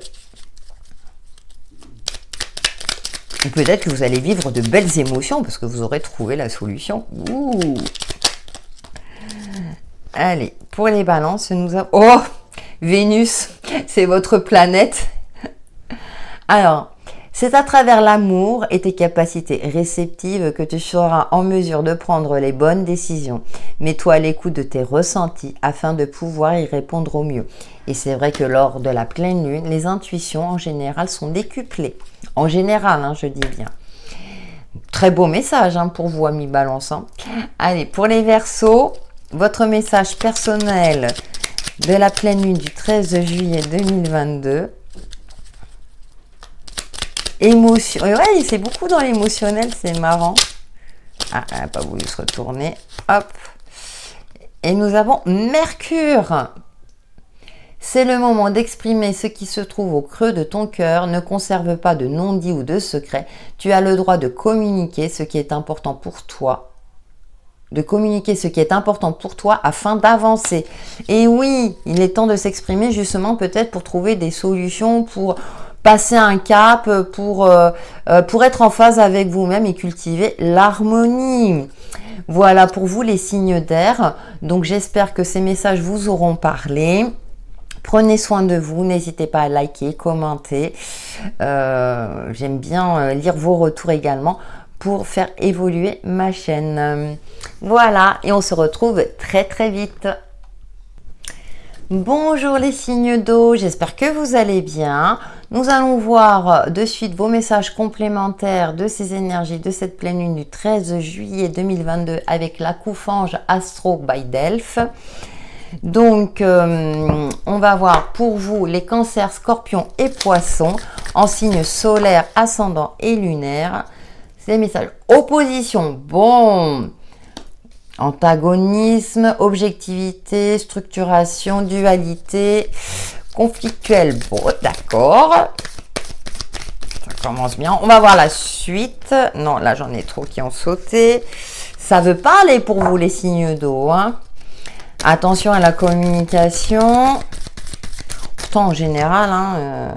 Ou peut-être que vous allez vivre de belles émotions parce que vous aurez trouvé la solution. Ouh. Allez, pour les balances, nous avons... Oh, Vénus, c'est votre planète. Alors, c'est à travers l'amour et tes capacités réceptives que tu seras en mesure de prendre les bonnes décisions. Mets-toi à l'écoute de tes ressentis afin de pouvoir y répondre au mieux. Et c'est vrai que lors de la pleine lune, les intuitions en général sont décuplées. En général, hein, je dis bien. Très beau message hein, pour vous, amis Balance. Hein. Allez, pour les Verseaux, votre message personnel de la pleine lune du 13 juillet 2022. Émotion. Ouais, c'est beaucoup dans l'émotionnel, c'est marrant. Ah, elle n'a pas voulu se retourner. Hop. Et nous avons Mercure. C'est le moment d'exprimer ce qui se trouve au creux de ton cœur. Ne conserve pas de non-dit ou de secret. Tu as le droit de communiquer ce qui est important pour toi. De communiquer ce qui est important pour toi afin d'avancer. Et oui, il est temps de s'exprimer justement peut-être pour trouver des solutions, pour passer un cap, pour être en phase avec vous-même et cultiver l'harmonie. Voilà pour vous les signes d'air. Donc j'espère que ces messages vous auront parlé. Prenez soin de vous, n'hésitez pas à liker, commenter. J'aime bien lire vos retours également pour faire évoluer ma chaîne. Voilà, et on se retrouve très très vite. Bonjour les signes d'eau, j'espère que vous allez bien. Nous allons voir de suite vos messages complémentaires de ces énergies de cette pleine lune du 13 juillet 2022 avec la Coufange Astro by Delphes. Donc, on va voir pour vous les cancers, scorpions et poissons en signe solaire, ascendant et lunaire. C'est les messages. Opposition, bon. Antagonisme, objectivité, structuration, dualité, conflictuel. Bon, d'accord. Ça commence bien. On va voir la suite. Non, là, j'en ai trop qui ont sauté. Ça veut pas aller pour vous, les signes d'eau, hein. Attention à la communication. Pourtant, en général, hein,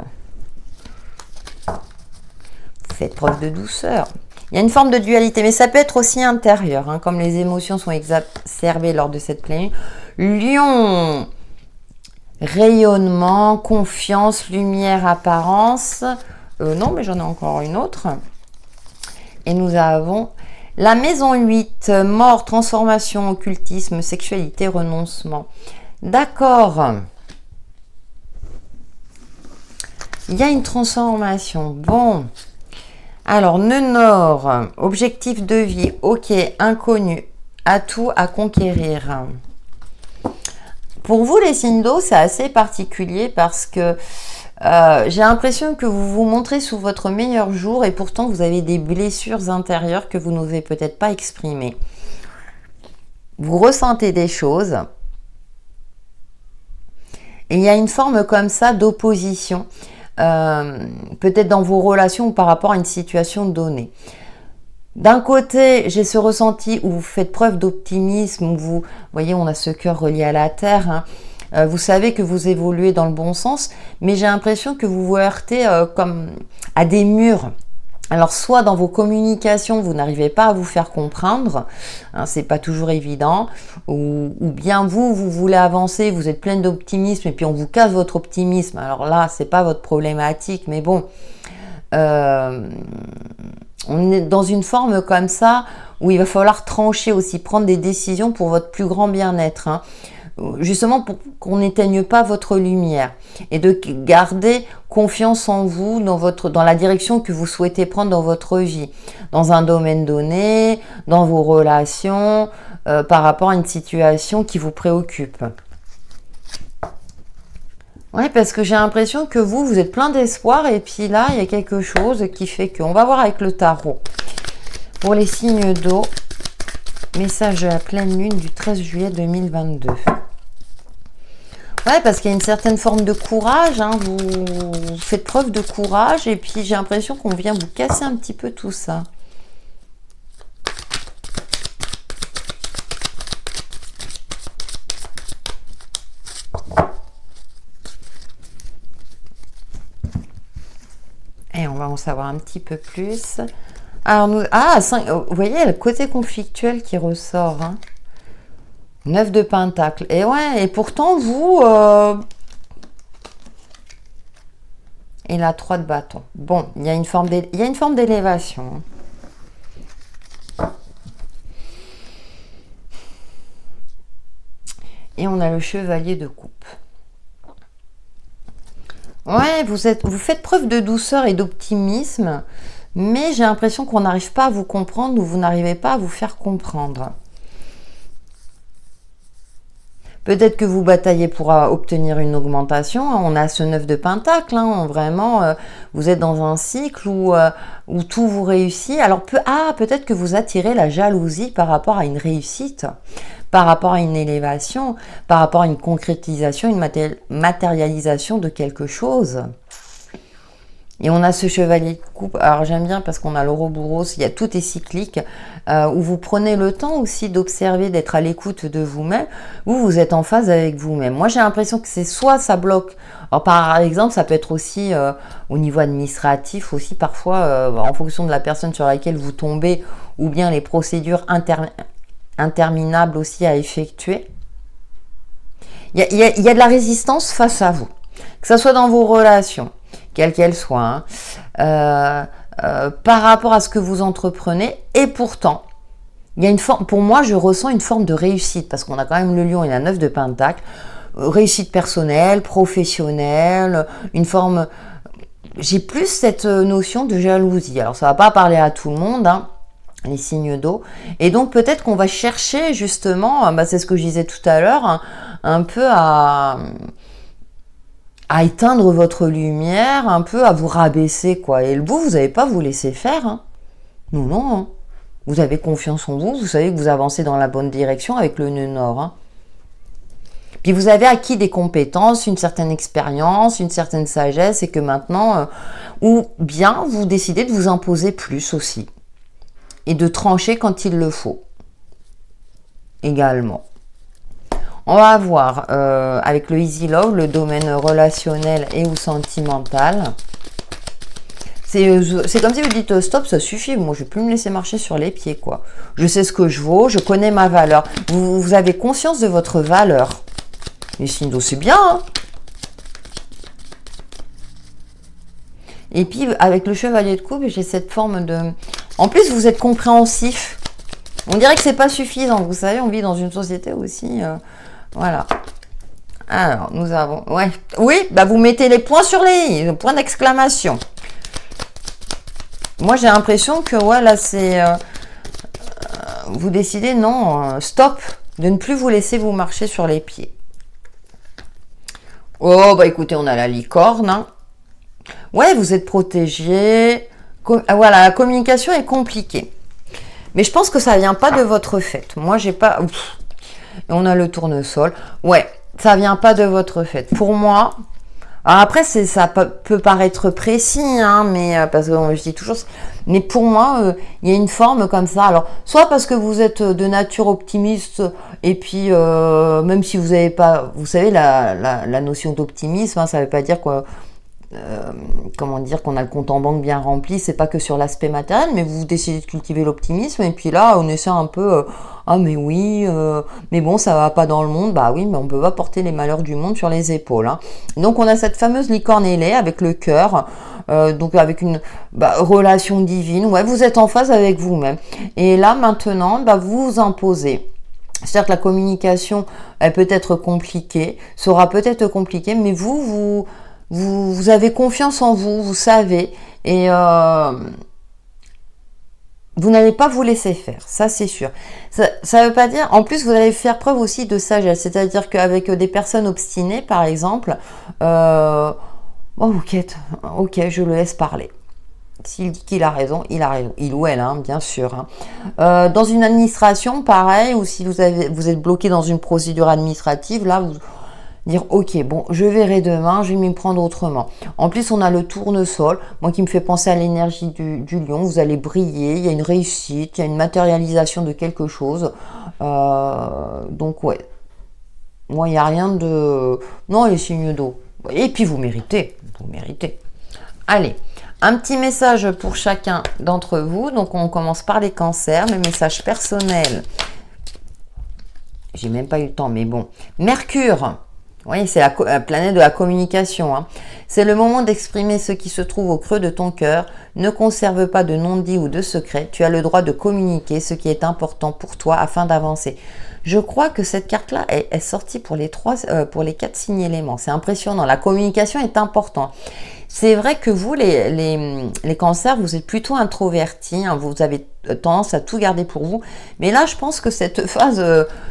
vous faites preuve de douceur. Il y a une forme de dualité, mais ça peut être aussi intérieur, hein, comme les émotions sont exacerbées lors de cette pleine lune. Lion, rayonnement, confiance, lumière, apparence. Non, mais j'en ai encore une autre. Et nous avons la maison 8, mort, transformation, occultisme, sexualité, renoncement. D'accord. Il y a une transformation. Bon. Alors, nœud nord, objectif de vie, ok, inconnu, atout à conquérir. Pour vous, les signes d'eau, c'est assez particulier parce que j'ai l'impression que vous vous montrez sous votre meilleur jour et pourtant vous avez des blessures intérieures que vous n'osez peut-être pas exprimer. Vous ressentez des choses et il y a une forme comme ça d'opposition, peut-être dans vos relations ou par rapport à une situation donnée. D'un côté, j'ai ce ressenti où vous faites preuve d'optimisme, où vous voyez, on a ce cœur relié à la terre, hein. Vous savez que vous évoluez dans le bon sens, mais j'ai l'impression que vous vous heurtez comme à des murs. Alors, soit dans vos communications, vous n'arrivez pas à vous faire comprendre, hein, c'est pas toujours évident, ou bien vous voulez avancer, vous êtes plein d'optimisme et puis on vous casse votre optimisme. Alors là, c'est pas votre problématique, mais bon, on est dans une forme comme ça où il va falloir trancher aussi, prendre des décisions pour votre plus grand bien-être, hein. Justement pour qu'on n'éteigne pas votre lumière et de garder confiance en vous dans la direction que vous souhaitez prendre dans votre vie, dans un domaine donné, dans vos relations, par rapport à une situation qui vous préoccupe. Oui, parce que j'ai l'impression que vous êtes plein d'espoir et puis là, il y a quelque chose qui fait que... On va voir avec le tarot. Pour les signes d'eau, message de la pleine lune du 13 juillet 2022. Ouais, parce qu'il y a une certaine forme de courage, hein, vous faites preuve de courage et puis j'ai l'impression qu'on vient vous casser un petit peu tout ça. va en savoir un petit peu plus. Alors, vous voyez, le côté conflictuel qui ressort. Hein. 9 de pentacle. Et ouais, et pourtant, vous... Et la 3 de bâton. Bon, il y a une forme d'élévation. Et on a le chevalier de coupe. Ouais, vous faites preuve de douceur et d'optimisme, mais j'ai l'impression qu'on n'arrive pas à vous comprendre ou vous n'arrivez pas à vous faire comprendre. Peut-être que vous bataillez pour obtenir une augmentation. On a ce 9 de pentacle. Hein, vraiment, vous êtes dans un cycle où tout vous réussit. Alors, peut-être que vous attirez la jalousie par rapport à une réussite, par rapport à une élévation, par rapport à une concrétisation, une matérialisation de quelque chose. Et on a ce chevalier de coupe. Alors j'aime bien parce qu'on a l'Ouroboros, tout est cyclique, où vous prenez le temps aussi d'observer, d'être à l'écoute de vous-même, où vous êtes en phase avec vous-même. Moi j'ai l'impression que c'est soit ça bloque, alors, par exemple ça peut être aussi au niveau administratif, aussi parfois en fonction de la personne sur laquelle vous tombez, ou bien les procédures interminables aussi à effectuer. Il y a de la résistance face à vous, que ce soit dans vos relations, quelle qu'elle soit, hein, par rapport à ce que vous entreprenez. Et pourtant, il y a une forme, pour moi, je ressens une forme de réussite, parce qu'on a quand même le lion et la 9 de pentacle, réussite personnelle, professionnelle, une forme... J'ai plus cette notion de jalousie. Alors, ça va pas parler à tout le monde, hein, les signes d'eau. Et donc, peut-être qu'on va chercher, justement, c'est ce que je disais tout à l'heure, hein, un peu à éteindre votre lumière, un peu à vous rabaisser, quoi. Et vous n'allez pas vous laisser faire. Hein. Non. Hein. Vous avez confiance en vous, vous savez que vous avancez dans la bonne direction avec le nœud nord. Hein. Puis vous avez acquis des compétences, une certaine expérience, une certaine sagesse, et que maintenant, ou bien vous décidez de vous imposer plus aussi. Et de trancher quand il le faut. Également. On va voir avec le Easy Love, le domaine relationnel et ou sentimental. C'est comme si vous dites stop, ça suffit, moi je ne vais plus me laisser marcher sur les pieds, quoi. Je sais ce que je vaux, je connais ma valeur. Vous avez conscience de votre valeur. Les signes d'eau, c'est bien, hein. Et puis avec le chevalier de coupe, j'ai cette forme de... En plus, vous êtes compréhensif. On dirait que c'est pas suffisant. Vous savez, on vit dans une société aussi... Voilà. Alors, nous avons... Ouais. Oui, vous mettez les points sur les points d'exclamation. Moi, j'ai l'impression que, là, c'est... vous décidez, non, stop, de ne plus vous laisser vous marcher sur les pieds. Oh, écoutez, on a la licorne. Hein. Ouais, vous êtes protégé. Voilà, la communication est compliquée. Mais je pense que ça vient pas de votre fait. Moi, j'ai pas... Et on a le tournesol. Ouais, ça vient pas de votre fait. Pour moi, alors après, ça peut paraître précis, hein, mais parce que je dis toujours... Mais pour moi, il y a une forme comme ça. Alors, soit parce que vous êtes de nature optimiste, et puis même si vous n'avez pas... Vous savez, la notion d'optimisme, hein, ça ne veut pas dire quoi... comment dire, qu'on a le compte en banque bien rempli, c'est pas que sur l'aspect matériel, mais vous décidez de cultiver l'optimisme, et puis là on essaie un peu mais oui, mais bon, ça va pas dans le monde. Bah oui, mais on peut pas porter les malheurs du monde sur les épaules, hein. Donc on a cette fameuse licorne ailée avec le cœur, donc avec une relation divine. Ouais, vous êtes en phase avec vous-même, et là maintenant vous vous imposez. C'est-à-dire que la communication, elle peut être compliquée, sera peut-être compliquée, mais vous avez confiance en vous, vous savez, et vous n'allez pas vous laisser faire, ça c'est sûr. Ça veut pas dire, en plus vous allez faire preuve aussi de sagesse, c'est-à-dire qu'avec des personnes obstinées, par exemple, ok, je le laisse parler. S'il dit qu'il a raison, il a raison. Il ou elle, hein, bien sûr. Hein. Dans une administration, pareil, ou si vous êtes bloqué dans une procédure administrative, là, vous dire ok, bon, je verrai demain, je vais m'y prendre autrement. En plus, on a le tournesol, moi qui me fait penser à l'énergie du lion. Vous allez briller, il y a une réussite, il y a une matérialisation de quelque chose. Donc ouais, moi il n'y a rien de... Non, les signes d'eau. Et puis vous méritez. Allez, Un petit message pour chacun d'entre vous. Donc, on commence par les cancers. Le message personnel. J'ai même pas eu le temps, mais bon. Mercure. Oui, c'est la planète de la communication. Hein. C'est le moment d'exprimer ce qui se trouve au creux de ton cœur. Ne conserve pas de non-dit ou de secret. Tu as le droit de communiquer ce qui est important pour toi afin d'avancer. Je crois que cette carte-là est sortie pour les 4 signes éléments. C'est impressionnant. La communication est importante. C'est vrai que vous, les cancers, vous êtes plutôt introvertis, hein, vous avez tendance à tout garder pour vous. Mais là, je pense que cette phase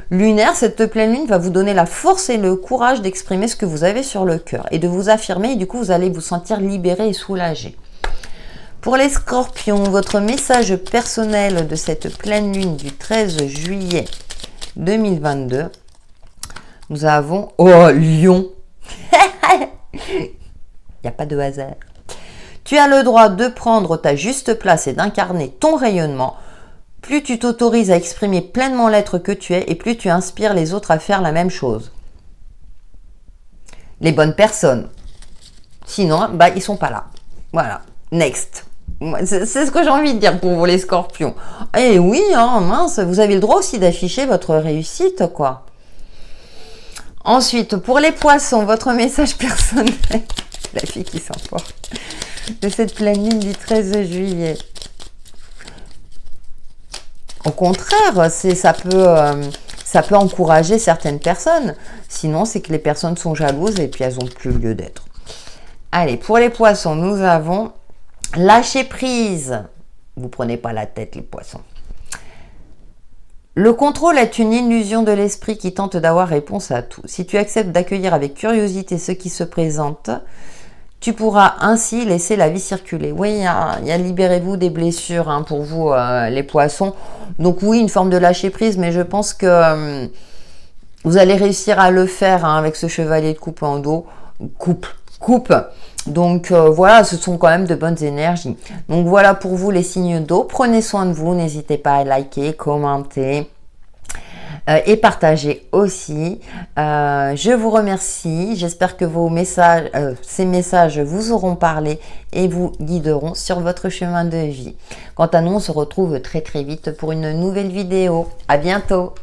lunaire, cette pleine lune va vous donner la force et le courage d'exprimer ce que vous avez sur le cœur et de vous affirmer. Et du coup, vous allez vous sentir libéré et soulagé. Pour les scorpions, votre message personnel de cette pleine lune du 13 juillet 2022, nous avons... Oh, Lion. Il n'y a pas de hasard. Tu as le droit de prendre ta juste place et d'incarner ton rayonnement. Plus tu t'autorises à exprimer pleinement l'être que tu es et plus tu inspires les autres à faire la même chose. Les bonnes personnes. Sinon, bah, ils sont pas là. Voilà. Next. C'est ce que j'ai envie de dire pour vous les scorpions. Et oui, hein, mince, vous avez le droit aussi d'afficher votre réussite, quoi. Ensuite, pour les poissons, votre message personnel... La fille qui s'emporte de cette pleine lune du 13 juillet. Au contraire, ça peut encourager certaines personnes. Sinon, c'est que les personnes sont jalouses et puis elles n'ont plus lieu d'être. Allez, pour les poissons, nous avons lâcher prise. Vous prenez pas la tête, les poissons. Le contrôle est une illusion de l'esprit qui tente d'avoir réponse à tout. Si tu acceptes d'accueillir avec curiosité ce qui se présente, tu pourras ainsi laisser la vie circuler. Oui, il y a libérez-vous des blessures hein, pour vous, les poissons. Donc oui, une forme de lâcher prise, mais je pense que vous allez réussir à le faire hein, avec ce chevalier de coupe en dos. Coupe. Donc voilà, ce sont quand même de bonnes énergies. Donc voilà pour vous les signes d'eau. Prenez soin de vous, n'hésitez pas à liker, commenter. Et partager aussi. Je vous remercie. J'espère que ces messages vous auront parlé et vous guideront sur votre chemin de vie. Quant à nous, on se retrouve très très vite pour une nouvelle vidéo. À bientôt.